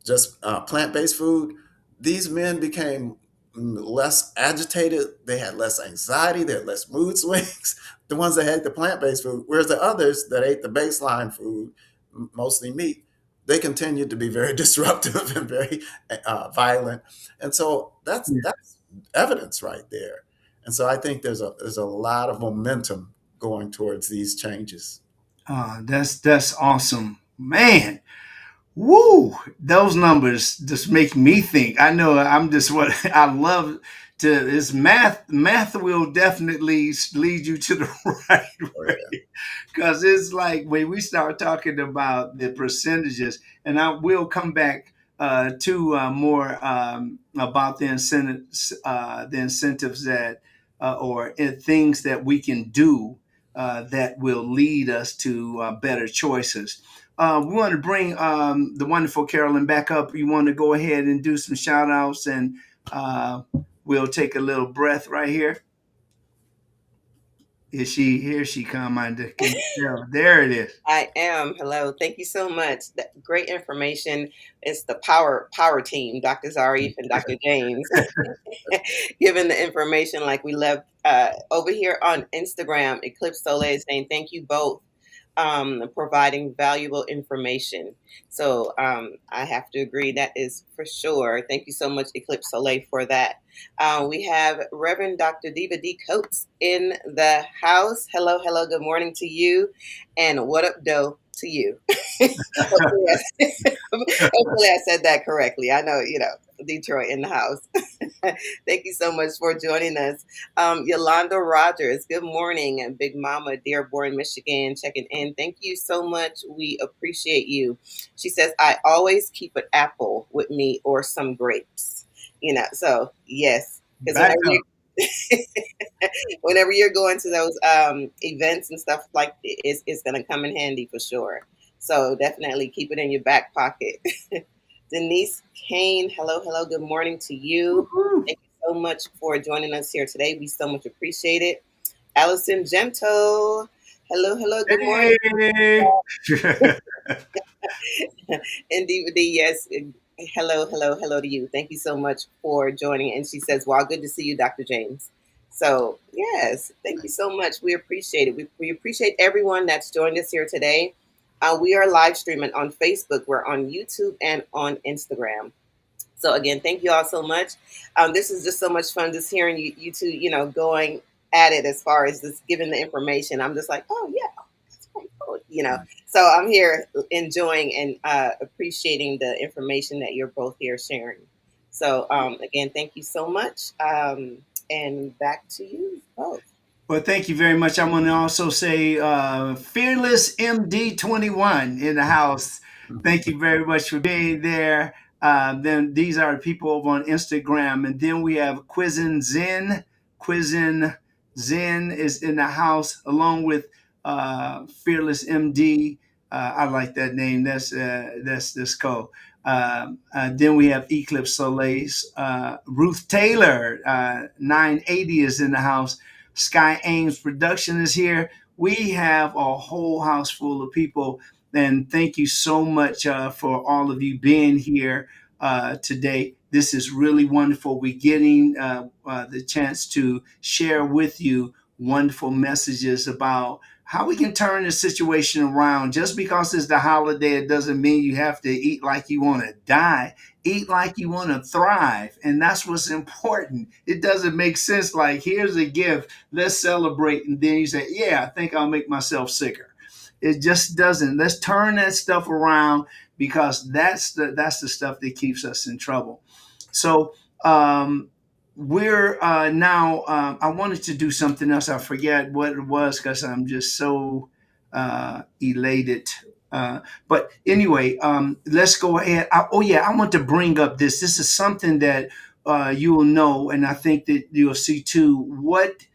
just plant-based food. These men became less agitated. They had less anxiety. They had less mood swings. The ones that ate the plant-based food, whereas the others that ate the baseline food, mostly meat, they continued to be very disruptive and very violent. And so that's evidence right there. And so I think there's a lot of momentum going towards these changes. That's awesome, man. Woo! Those numbers just make me think. I know I'm just what I love to. It's math. Math will definitely lead you to the right Oh way yeah, because it's like when we start talking about the percentages, and I will come back to more about the incentives that or things that we can do that will lead us to better choices. We want to bring the wonderful Carolyn back up. You want to go ahead and do some shout outs, and uh, we'll take a little breath right here. Is she here? She come under. Can you tell? There it is. I am. Hello. Thank you so much. Great information. It's the power team, Dr. Zarif and Dr. James, giving the information like we love. Over here on Instagram, Eclipse Soleil is saying thank you both, providing valuable information. So I have to agree, that is for sure. Thank you so much, Eclipse Soleil, for that. We have Reverend Dr. Diva D. Coates in the house. Hello, hello, good morning to you. And what up, doe, to you. hopefully, hopefully I said that correctly. I know, Detroit in the house. Thank you so much for joining us. Yolanda Rogers, good morning. And Big Mama, Dearborn, Michigan, checking in. Thank you so much. We appreciate you. She says, I always keep an apple with me or some grapes. So yes, because Back up. whenever you're going to those events and stuff like this, it's going to come in handy for sure. So definitely keep it in your back pocket. Denise Kane, hello, hello, good morning to you. Woo-hoo. Thank you so much for joining us here today. We so much appreciate it. Allison Gento, hello, hello, good morning. Hey. And DVD, yes, hello, hello, hello to you. Thank you so much for joining. And she says, wow, good to see you, Dr. James. So, yes, thank you so much. We appreciate it. We appreciate everyone that's joined us here today. We are live streaming on Facebook. We're on YouTube and on Instagram. So again, thank you all so much. This is just so much fun just hearing you two, going at it as far as just giving the information. I'm just like, oh yeah, that's pretty cool. So I'm here enjoying and appreciating the information that you're both here sharing. So again, thank you so much. And back to you both. Well, thank you very much. I want to also say Fearless MD21 in the house. Thank you very much for being there. Then these are people over on Instagram. And then we have Quizen Zen. Quizen Zen is in the house along with Fearless MD. I like that name. That's cool. Then we have Eclipse Soleil's Ruth Taylor. 980 is in the house. Sky Ames Production is here. We have a whole house full of people, and thank you so much for all of you being here today. This is really wonderful. We're getting the chance to share with you wonderful messages about how we can turn the situation around. Just because it's the holiday, it doesn't mean you have to eat like you want to die. Eat like you want to thrive. And that's what's important. It doesn't make sense like, here's a gift, let's celebrate. And then you say, yeah, I think I'll make myself sicker. It just doesn't. Let's turn that stuff around, because that's the stuff that keeps us in trouble. So, we're now I wanted to do something else. I forget what it was because I'm just so elated. But anyway, let's go ahead. Oh yeah, I want to bring up this is something that you will know, and I think that you'll see too. What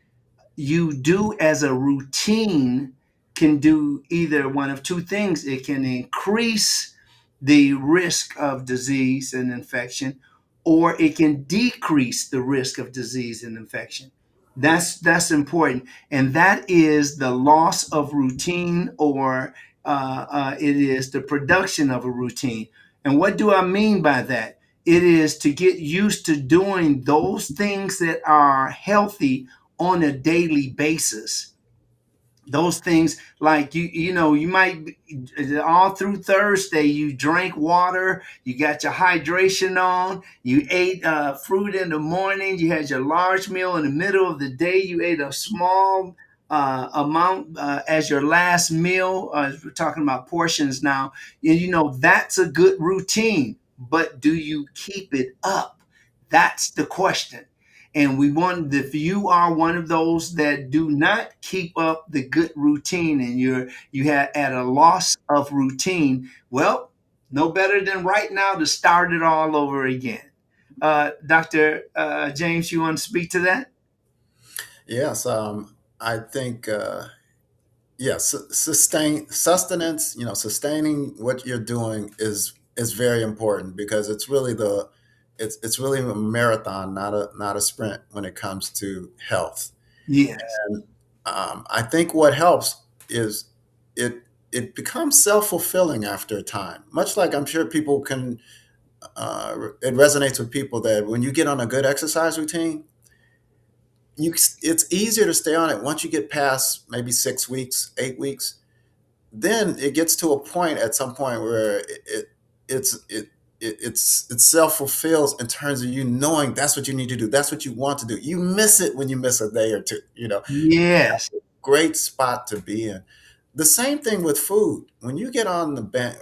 you do as a routine can do either one of two things. It can increase the risk of disease and infection, or it can decrease the risk of disease and infection. That's important, and that is the loss of routine, or it is the production of a routine. And what do I mean by that? It is to get used to doing those things that are healthy on a daily basis. Those things, like you might all through Thursday you drank water, you got your hydration on, you ate fruit in the morning, you had your large meal in the middle of the day, you ate a small amount as your last meal. We're talking about portions now. That's a good routine, but do you keep it up? That's the question. And we want, if you are one of those that do not keep up the good routine, and you have at a loss of routine, well, no better than right now to start it all over again. Dr. James, you want to speak to that? Yes, I think yes, sustenance. Sustaining what you're doing is very important, because it's really a marathon, not a sprint when it comes to health. Yes. I think what helps is it it becomes self-fulfilling after a time. Much like I'm sure people can, it resonates with people that when you get on a good exercise routine, it's easier to stay on it once you get past maybe 6 weeks, 8 weeks. Then it gets to a point at some point where it's it self fulfills in terms of you knowing that's what you need to do. That's what you want to do. You miss it when you miss a day or two. Yes. Great spot to be in. The same thing with food. When you get on the band,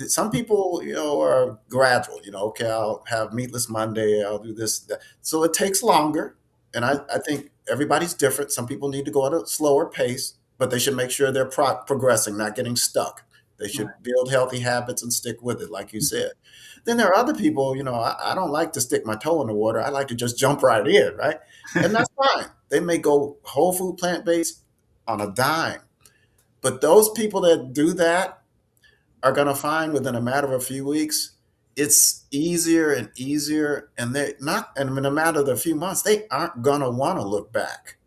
some people, are gradual. Okay, I'll have meatless Monday. I'll do this, that. So it takes longer, and I think everybody's different. Some people need to go at a slower pace, but they should make sure they're progressing, not getting stuck. They should Right. build healthy habits and stick with it, like you said. Then there are other people, I don't like to stick my toe in the water. I like to just jump right in, right? And that's fine. They may go whole food, plant based on a dime. But those people that do that are going to find within a matter of a few weeks, it's easier and easier. And they not, and in a matter of a few months, they aren't going to want to look back.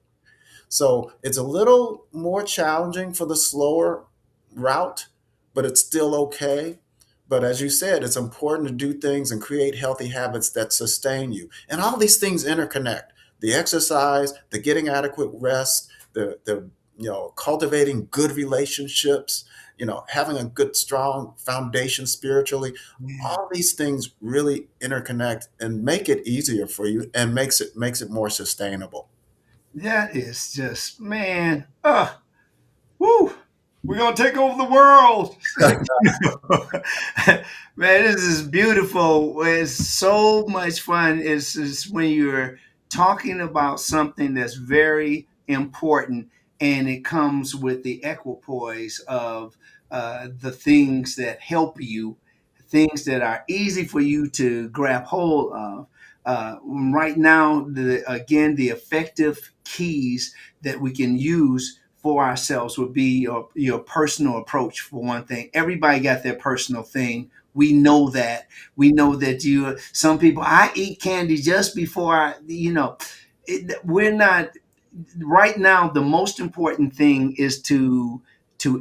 So it's a little more challenging for the slower route, but it's still okay. But as you said, it's important to do things and create healthy habits that sustain you. And all these things interconnect: the exercise, the getting adequate rest, the cultivating good relationships, having a good, strong foundation spiritually. Yeah. All these things really interconnect and make it easier for you and makes it more sustainable. That is just, man. Woo. We're gonna take over the world. Man, this is beautiful. It's so much fun. It's when you're talking about something that's very important, and it comes with the equipoise of the things that help you, things that are easy for you to grab hold of. Right now, the effective keys that we can use for ourselves would be your personal approach for one thing. Everybody got their personal thing. We know that. We know that some people, I eat candy just before we're not, right now, the most important thing is to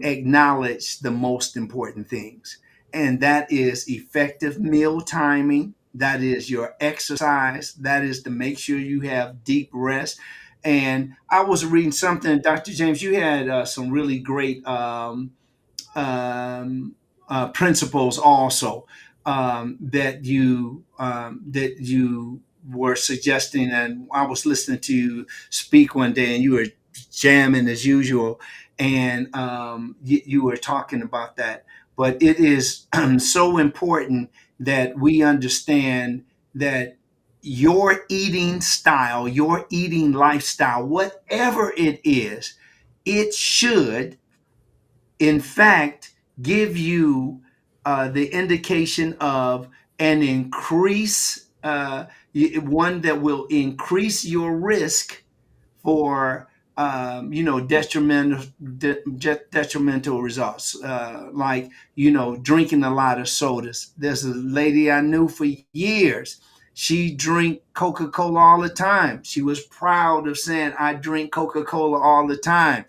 acknowledge the most important things, and that is effective meal timing, that is your exercise, that is to make sure you have deep rest. And I was reading something, Dr. James, you had some really great um, principles also, that you were suggesting, and I was listening to you speak one day, and you were jamming as usual, and you were talking about that. But it is so important that we understand that your eating style, your eating lifestyle, whatever it is, it should in fact give you the indication of an increase, one that will increase your risk for detrimental results, like drinking a lot of sodas. There's a lady I knew for years. She drank Coca-Cola all the time. She was proud of saying, I drink Coca-Cola all the time.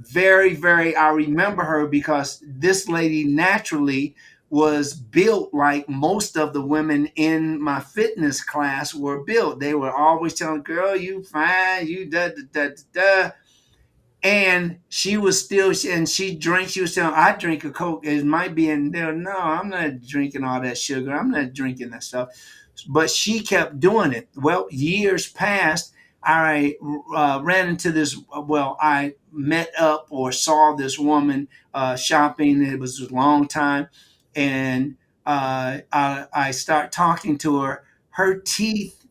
Very, very, I remember her because this lady naturally was built like most of the women in my fitness class were built. They were always telling, girl, you fine, you da da da da da. And she was still, and she was saying, I drink a Coke. It might be in there. No, I'm not drinking all that sugar. I'm not drinking that stuff. But she kept doing it. Well, years passed. I ran into this, well, I met up or saw this woman shopping. It was a long time. And I start talking to her. Her teeth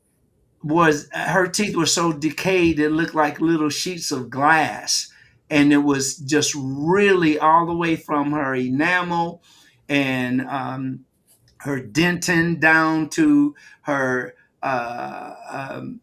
were so decayed it looked like little sheets of glass, and it was just really all the way from her enamel and her dentin down to her the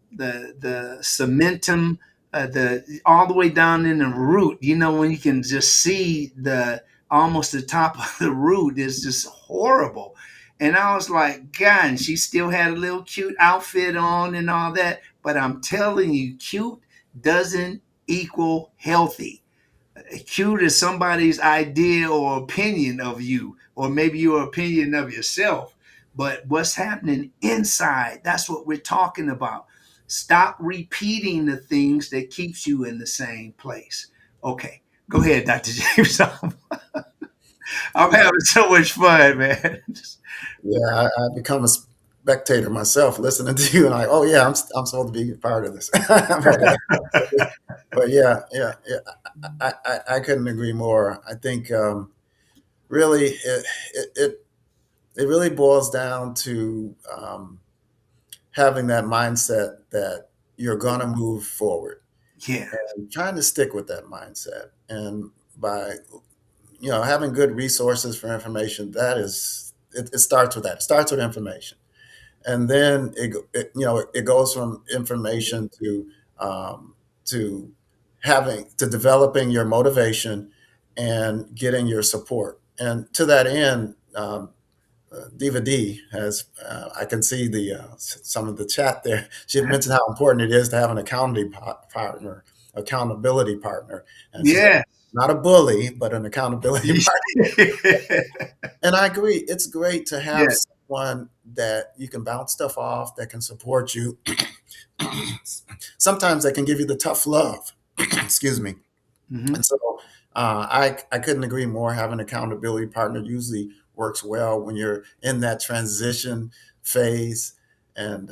cementum, the all the way down in the root. When you can just see the almost the top of the root is just horrible. And I was like, God, and she still had a little cute outfit on and all that. But I'm telling you, cute doesn't equal healthy. Cute is somebody's idea or opinion of you, or maybe your opinion of yourself. But what's happening inside, that's what we're talking about. Stop repeating the things that keeps you in the same place. Okay, go ahead, Dr. James. I'm having so much fun, man. Yeah, I become a spectator myself, listening to you, and like, oh yeah, I'm supposed to be a part of this. But yeah, yeah, yeah, I couldn't agree more. I think really it really boils down to having that mindset that you're gonna move forward Yeah, and trying to stick with that mindset, and by having good resources for information, that is it starts with that. It starts with information, and then it goes from information to having to developing your motivation and getting your support. And to that end, Diva D has I can see the some of the chat there. She had mentioned how important it is to have an accountability partner, and she said yeah. not a bully, but an accountability partner. And I agree. It's great to have Yeah. someone that you can bounce stuff off, that can support you. Sometimes they can give you the tough love. Excuse me. Hmm. And so I couldn't agree more. Having an accountability partner usually works well when you're in that transition phase, and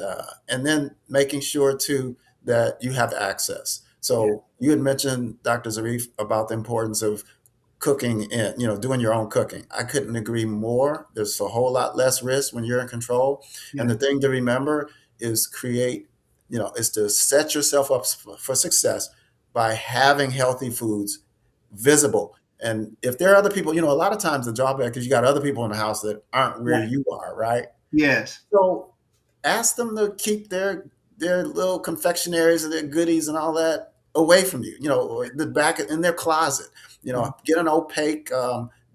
then making sure too that you have access. Yeah. So you had mentioned, Dr. Zarif, about the importance of cooking and doing your own cooking. I couldn't agree more. There's a whole lot less risk when you're in control. And Yeah. the thing to remember is is to set yourself up for success by having healthy foods visible. And if there are other people, a lot of times the drawback is you got other people in the house that aren't where Right. you are, right? Yes. So ask them to keep their little confectionaries and their goodies and all that away from you, or in the back in their closet. Get an opaque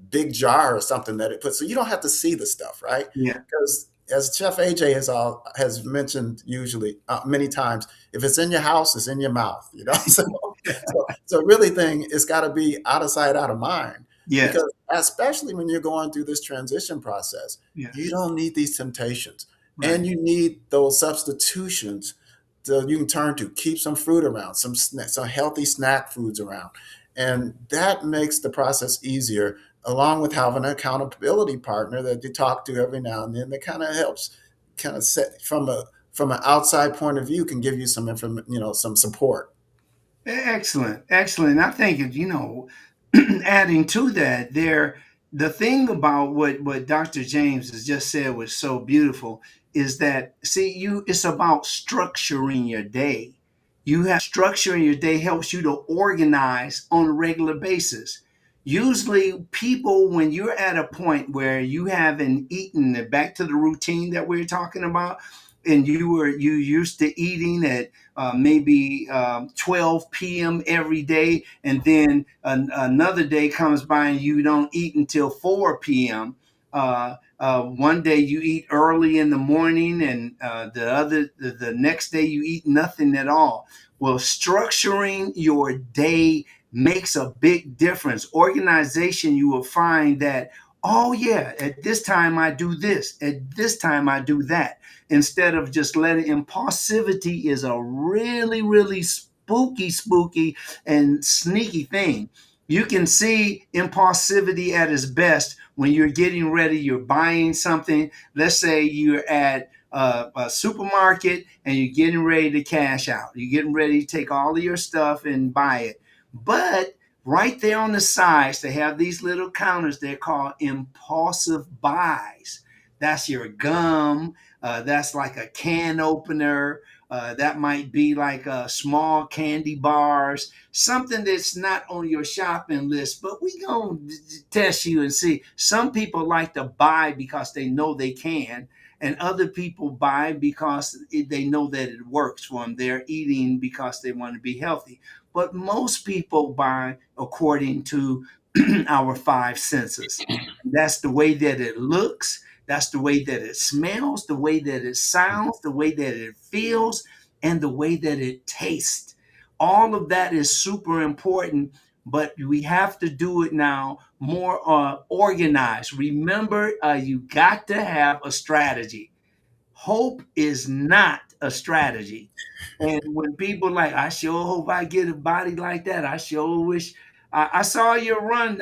big jar or something that it puts, so you don't have to see the stuff, right? Yeah. Because as Chef AJ has mentioned usually many times, if it's in your house, it's in your mouth. So really thing, it's got to be out of sight, out of mind. Yes. Because especially when you're going through this transition process, you Yes. don't need these temptations, Right. and you need those substitutions that you can turn to. Keep some fruit around, some healthy snack foods around, and that makes the process easier. Along with having an accountability partner that you talk to every now and then, that kind of helps, kind of set from an outside point of view, can give you some information, some support. Excellent, excellent. I think adding to that, the thing about what Dr. James has just said was so beautiful is that, see, it's about structuring your day. You have structuring your day helps you to organize on a regular basis. Usually, people, when you're at a point where you haven't eaten, back to the routine that we're talking about, and you used to eating at maybe 12 p.m. every day, and then another day comes by and you don't eat until 4 p.m. One day you eat early in the morning, and the next day you eat nothing at all. Well, structuring your day makes a big difference. Organization, you will find that, oh yeah, at this time I do this, at this time I do that, instead of just letting impulsivity is a really, really spooky and sneaky thing. You can see impulsivity at its best when you're getting ready, you're buying something. Let's say you're at a supermarket and you're getting ready to cash out. You're getting ready to take all of your stuff and buy it. But right there on the sides, they have these little counters. They're called impulsive buys. That's your gum. That's like a can opener. That might be like small candy bars, something that's not on your shopping list. But we gonna test you and see. Some people like to buy because they know they can, and other people buy because they know that it works for them. They're eating because they want to be healthy. But most people buy according to our five senses. That's the way that it looks. That's the way that it smells, the way that it sounds, the way that it feels, and the way that it tastes. All of that is super important, but we have to do it now more organized. Remember, you got to have a strategy. Hope is not a strategy. And when people like, I sure hope I get a body like that. I sure wish. I saw your run,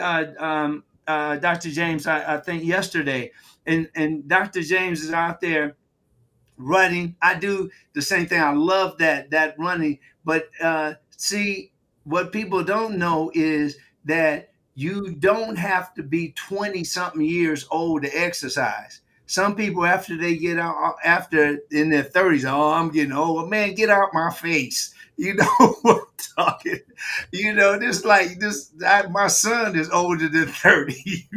Dr. James, I think yesterday, and Dr. James is out there running. I do the same thing. I love that running. But see, what people don't know is that you don't have to be 20 something years old to exercise. Some people, after they get out, after in their 30s, oh, I'm getting old. Man, get out my face. You know what I'm talking. Just like this, my son is older than 30.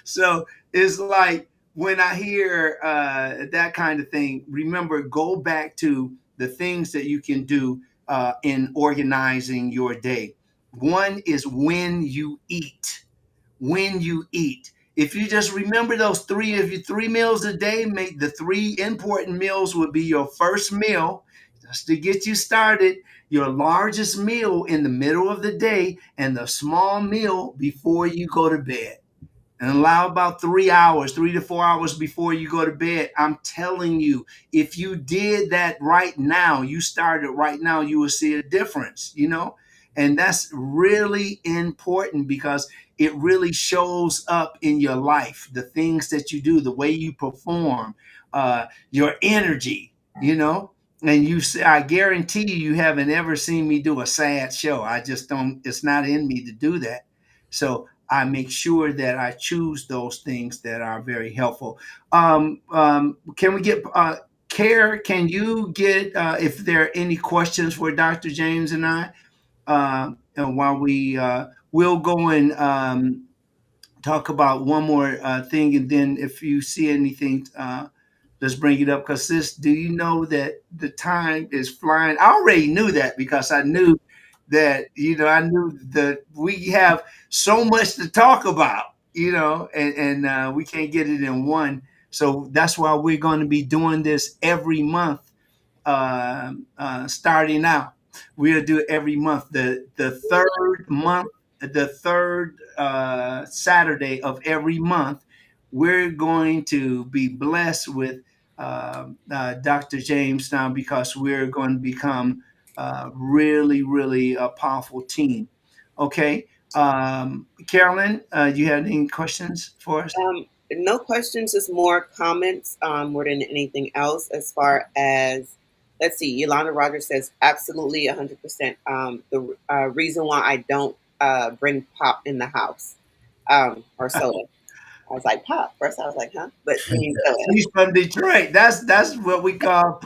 So it's like, when I hear that kind of thing, remember, go back to the things that you can do in organizing your day. One is when you eat. When you eat. If you just remember those three, if you 3 meals a day, make the three important meals would be your first meal, just to get you started, your largest meal in the middle of the day, and the small meal before you go to bed, and allow about 3 hours, 3 to 4 hours before you go to bed. I'm telling you, if you did that right now, you started right now, you will see a difference. And that's really important because it really shows up in your life, the things that you do, the way you perform, your energy. And I guarantee you haven't ever seen me do a sad show. I just don't, it's not in me to do that. So I make sure that I choose those things that are very helpful. Can we get Care? Can you get if there are any questions for Dr. James and I? And while we'll go and talk about one more thing, and then if you see anything, let's bring it up. Because do you know that the time is flying? I already knew that because I knew that, I knew that we have so much to talk about, and we can't get it in one. So that's why we're going to be doing this every month, starting out. We'll do it every month. The third month, the third Saturday of every month, we're going to be blessed with Dr. James now, because we're going to become really, really a powerful team. Okay. Carolyn, you had any questions for us? No questions, just more comments more than anything else. As far as, let's see, Yolanda Rogers says, absolutely 100%. The reason why I don't bring pop in the house or soda. I was like, pop. First I was like, huh? But you mean soda. He's from Detroit. That's what we call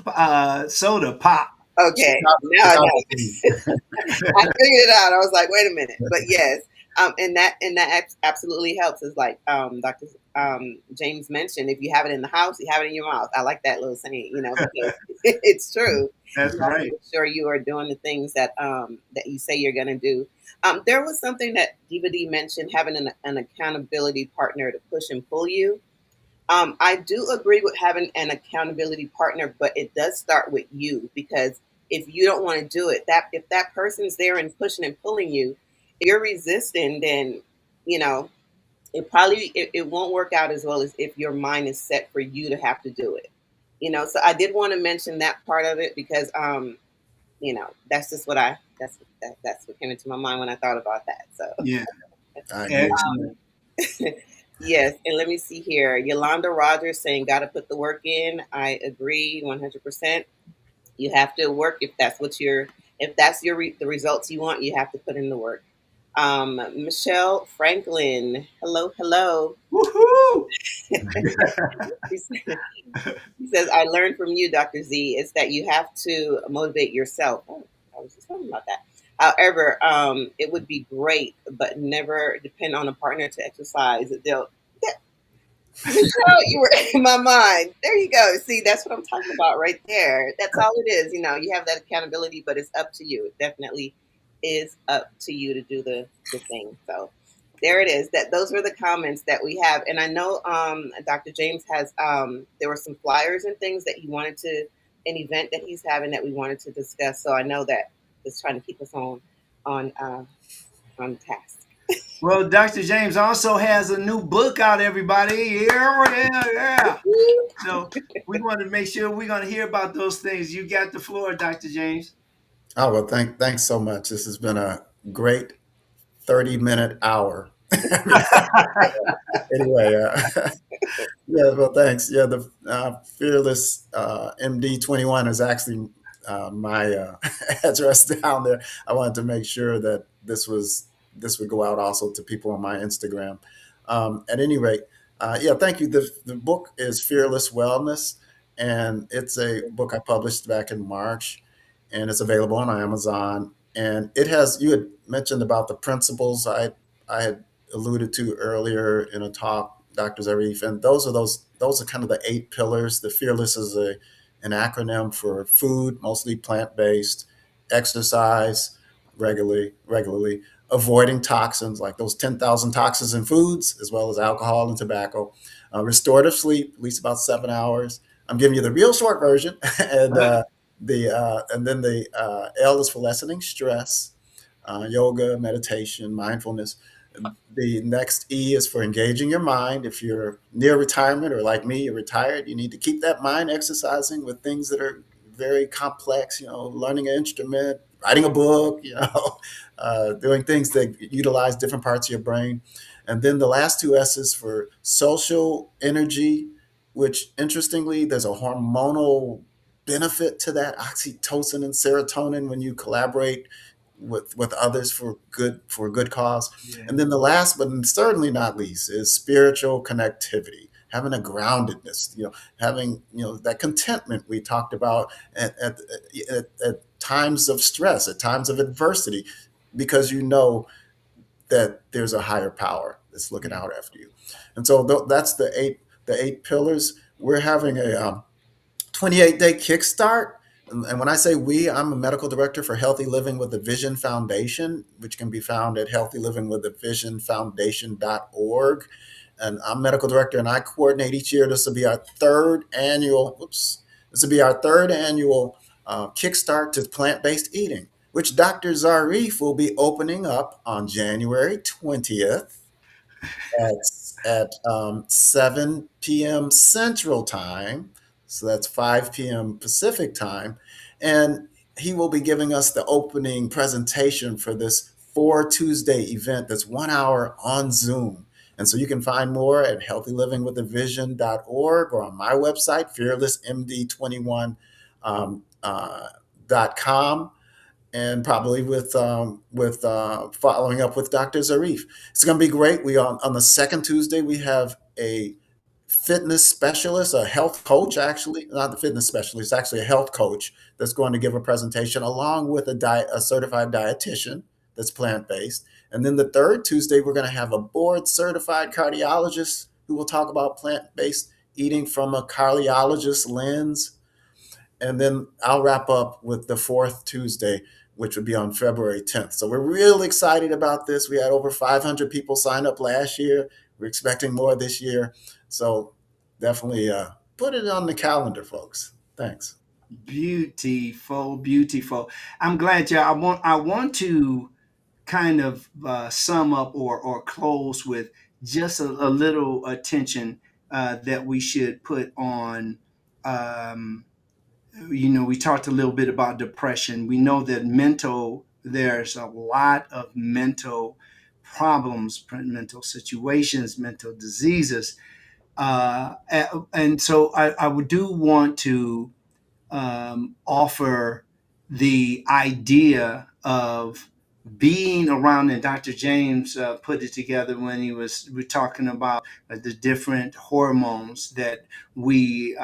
soda pop. Okay, now I know. I figured it out. I was like, wait a minute. But yes, and that absolutely helps. Is like Dr. James mentioned, if you have it in the house, you have it in your mouth. I like that little saying, because it's true. That's You have to right. make sure you are doing the things that you say you're going to do. There was something that Diva D mentioned, having an accountability partner to push and pull you. I do agree with having an accountability partner, but it does start with you, because if you don't want to do it, that if that person's there and pushing and pulling you, if you're resisting, then you know it won't work out as well as if your mind is set for you to have to do it. So I did want to mention that part of it, because that's just what that's what came into my mind when I thought about that. So Yeah. I agree. Excellent. yes, and let me see here. Yolanda Rogers saying, "Got to put the work in." I agree, 100%. You have to work if that's the results you want. You have to put in the work. Michelle Franklin, hello, hello. Woohoo! She says, "I learned from you, Dr. Z, is that you have to motivate yourself." Oh, I was just talking about that. However, it would be great, but never depend on a partner to exercise. Michelle, you were in my mind. There you go. See, that's what I'm talking about right there. That's all it is. You have that accountability, but it's up to you. It definitely is up to you to do the thing. So there it is. Those were the comments that we have. And I know Dr. James has there were some flyers and things that he wanted to an event that he's having that we wanted to discuss. So I know that it's trying to keep us on task. Well, Dr. James also has a new book out, everybody. Yeah. So we want to make sure we're going to hear about those things. You got the floor, Dr. James. Oh, well, thanks so much. This has been a great 30-minute hour. Anyway, yeah, well, thanks. Yeah, the Fearless MD21 is actually my address down there. I wanted to make sure that this would go out also to people on my Instagram. At any rate, yeah, thank you. The book is Fearless Wellness, and it's a book I published back in March, and it's available on Amazon. And it has, you had mentioned about the principles I had alluded to earlier in a talk, Dr. Zarif, and those are kind of the 8 pillars. The Fearless is an acronym for food, mostly plant-based, exercise regularly, avoiding toxins like those 10,000 toxins in foods, as well as alcohol and tobacco, restorative sleep, at least about 7 hours. I'm giving you the real short version, and and then the L is for lessening stress, yoga, meditation, mindfulness. The next E is for engaging your mind. If you're near retirement or like me, you're retired, you need to keep that mind exercising with things that are very complex, learning an instrument, writing a book, doing things that utilize different parts of your brain. And then the last 2 S's for social energy, which interestingly, there's a hormonal benefit to that, oxytocin and serotonin, when you collaborate with others for a good cause. Yeah. And then the last, but certainly not least, is spiritual connectivity, having a groundedness, having that contentment we talked about at times of stress, at times of adversity, because that there's a higher power that's looking out after you. And so that's the eight pillars. We're having a 28-day kickstart And when I say we, I'm a medical director for Healthy Living with a Vision Foundation, which can be found at healthylivingwithavisionfoundation.org. And I'm medical director, and I coordinate each year. This will be our third annual. Oops, this will be our third annual Kickstart to Plant-Based Eating, which Dr. Zarif will be opening up on January 20th at 7 p.m. Central Time. So that's 5 p.m. Pacific Time. And he will be giving us the opening presentation for this 4 Tuesday event that's 1 hour on Zoom. And so you can find more at healthylivingwithavision.org or on my website, fearlessmd21.com, and probably with following up with Dr. Zarif. It's going to be great. We on the second Tuesday we have a fitness specialist, a health coach, actually not the fitness specialist, actually a health coach that's going to give a presentation along with a certified dietitian that's plant based. And then the third Tuesday we're going to have a board certified cardiologist who will talk about plant based eating from a cardiologist lens. And then I'll wrap up with the fourth Tuesday, which would be on February 10th. So we're real excited about this. We had over 500 people sign up last year. We're expecting more this year. So definitely put it on the calendar, folks. Thanks. Beautiful, beautiful. I'm glad you. I want to kind of sum up or close with just a little attention that we should put on. Um, we talked a little bit about depression. We know that there's a lot of mental problems, mental situations, mental diseases. And so I would do want to offer the idea of being around, and Dr. James put it together when we're talking about the different hormones that we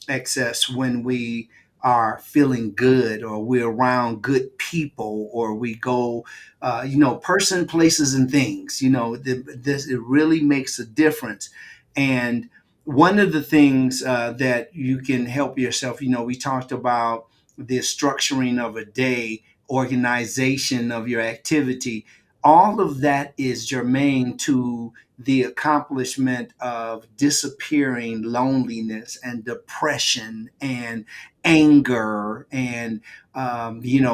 access when we are feeling good, or we're around good people, or we go, person, places, and things. This it really makes a difference. And one of the things that you can help yourself, we talked about the structuring of a day, organization of your activity. All of that is germane to the accomplishment of disappearing loneliness and depression and anger and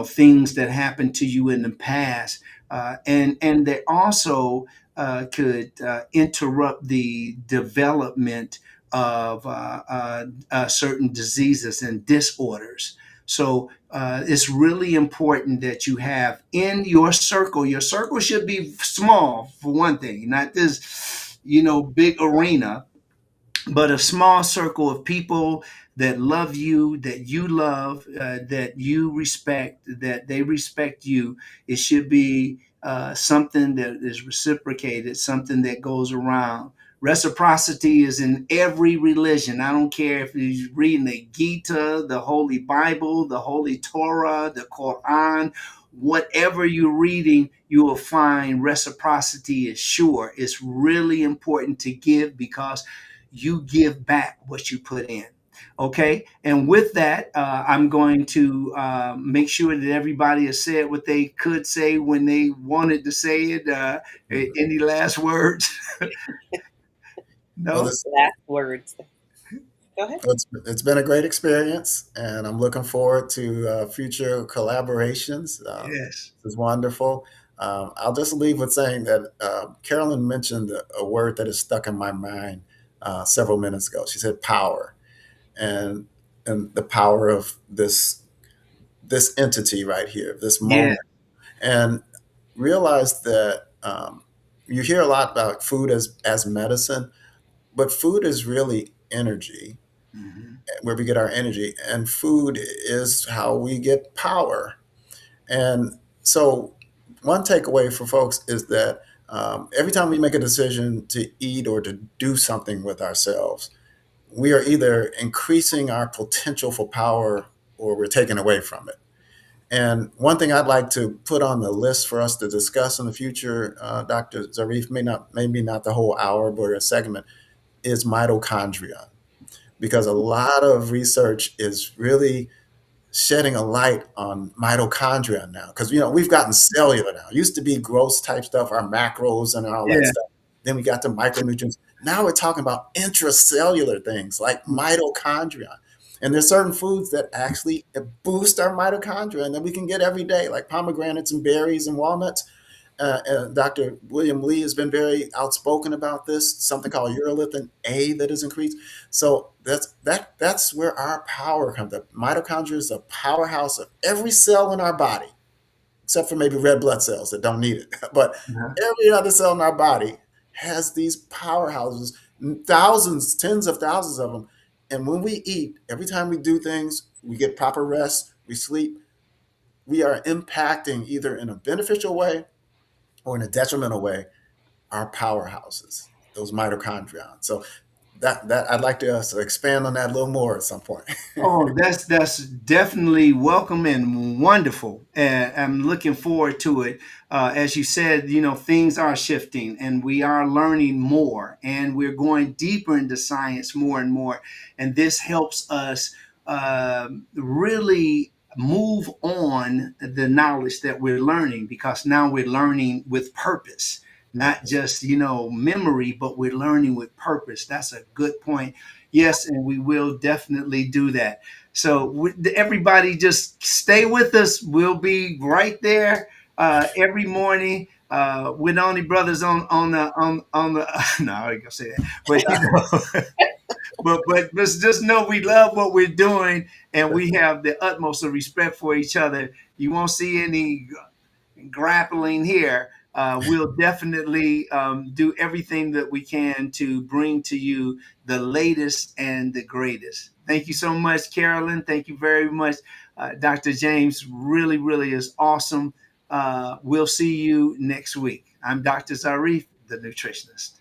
things that happened to you in the past, and they also could interrupt the development of certain diseases and disorders. So it's really important that you have in your circle. Your circle should be small, for one thing, not this, big arena, but a small circle of people that love you, that you love, that you respect, that they respect you. It should be something that is reciprocated, something that goes around. Reciprocity is in every religion. I don't care if you're reading the Gita, the Holy Bible, the Holy Torah, the Quran, whatever you're reading, you will find reciprocity is sure. It's really important to give, because you give back what you put in. Okay. And with that, I'm going to make sure that everybody has said what they could say when they wanted to say it. Any last words? Well, No? Last words. Go ahead. it's been a great experience, and I'm looking forward to future collaborations. Yes. This is wonderful. I'll just leave with saying that Carolyn mentioned a word that is stuck in my mind several minutes ago. She said power, and the power of this entity right here, this Yeah. moment, and realize that you hear a lot about food as medicine, but food is really energy, Mhm. where we get our energy, and food is how we get power. And so, one takeaway for folks is that every time we make a decision to eat or to do something with ourselves, we are either increasing our potential for power or we're taking away from it. And one thing I'd like to put on the list for us to discuss in the future, Dr. Zarif, maybe not the whole hour, but a segment, is mitochondria, because a lot of research is really shedding a light on mitochondria now, because we've gotten cellular now. It used to be gross type stuff, our macros and all that Yeah. stuff. Then we got to micronutrients. Now we're talking about intracellular things like mitochondria. And there's certain foods that actually boost our mitochondria and that we can get every day, like pomegranates and berries and walnuts. Dr. William Lee has been very outspoken about this, something called urolithin A that is increased. So that's where our power comes. The mitochondria is a powerhouse of every cell in our body, except for maybe red blood cells that don't need it. But Uh-huh. every other cell in our body has these powerhouses, thousands, tens of thousands of them. And when we eat, every time we do things, we get proper rest, we sleep, we are impacting either in a beneficial way or in a detrimental way our powerhouses, those mitochondria. So that I'd like to expand on that a little more at some point. Oh, that's definitely welcome and wonderful, and I'm looking forward to it. As you said, things are shifting, and we are learning more, and we're going deeper into science more and more, and this helps us really move on the knowledge that we're learning, because now we're learning with purpose, not just memory, but we're learning with purpose. That's a good point. Yes, and we will definitely do that. So everybody, just stay with us. We'll be right there every morning with Only Brothers on the. No, I ain't gonna say that, but but just know we love what we're doing, and we have the utmost of respect for each other. You won't see any grappling here. We'll definitely do everything that we can to bring to you the latest and the greatest. Thank you so much, Carolyn. Thank you very much, Dr. James. Really, really is awesome. We'll see you next week. I'm Dr. Zarif, the nutritionist.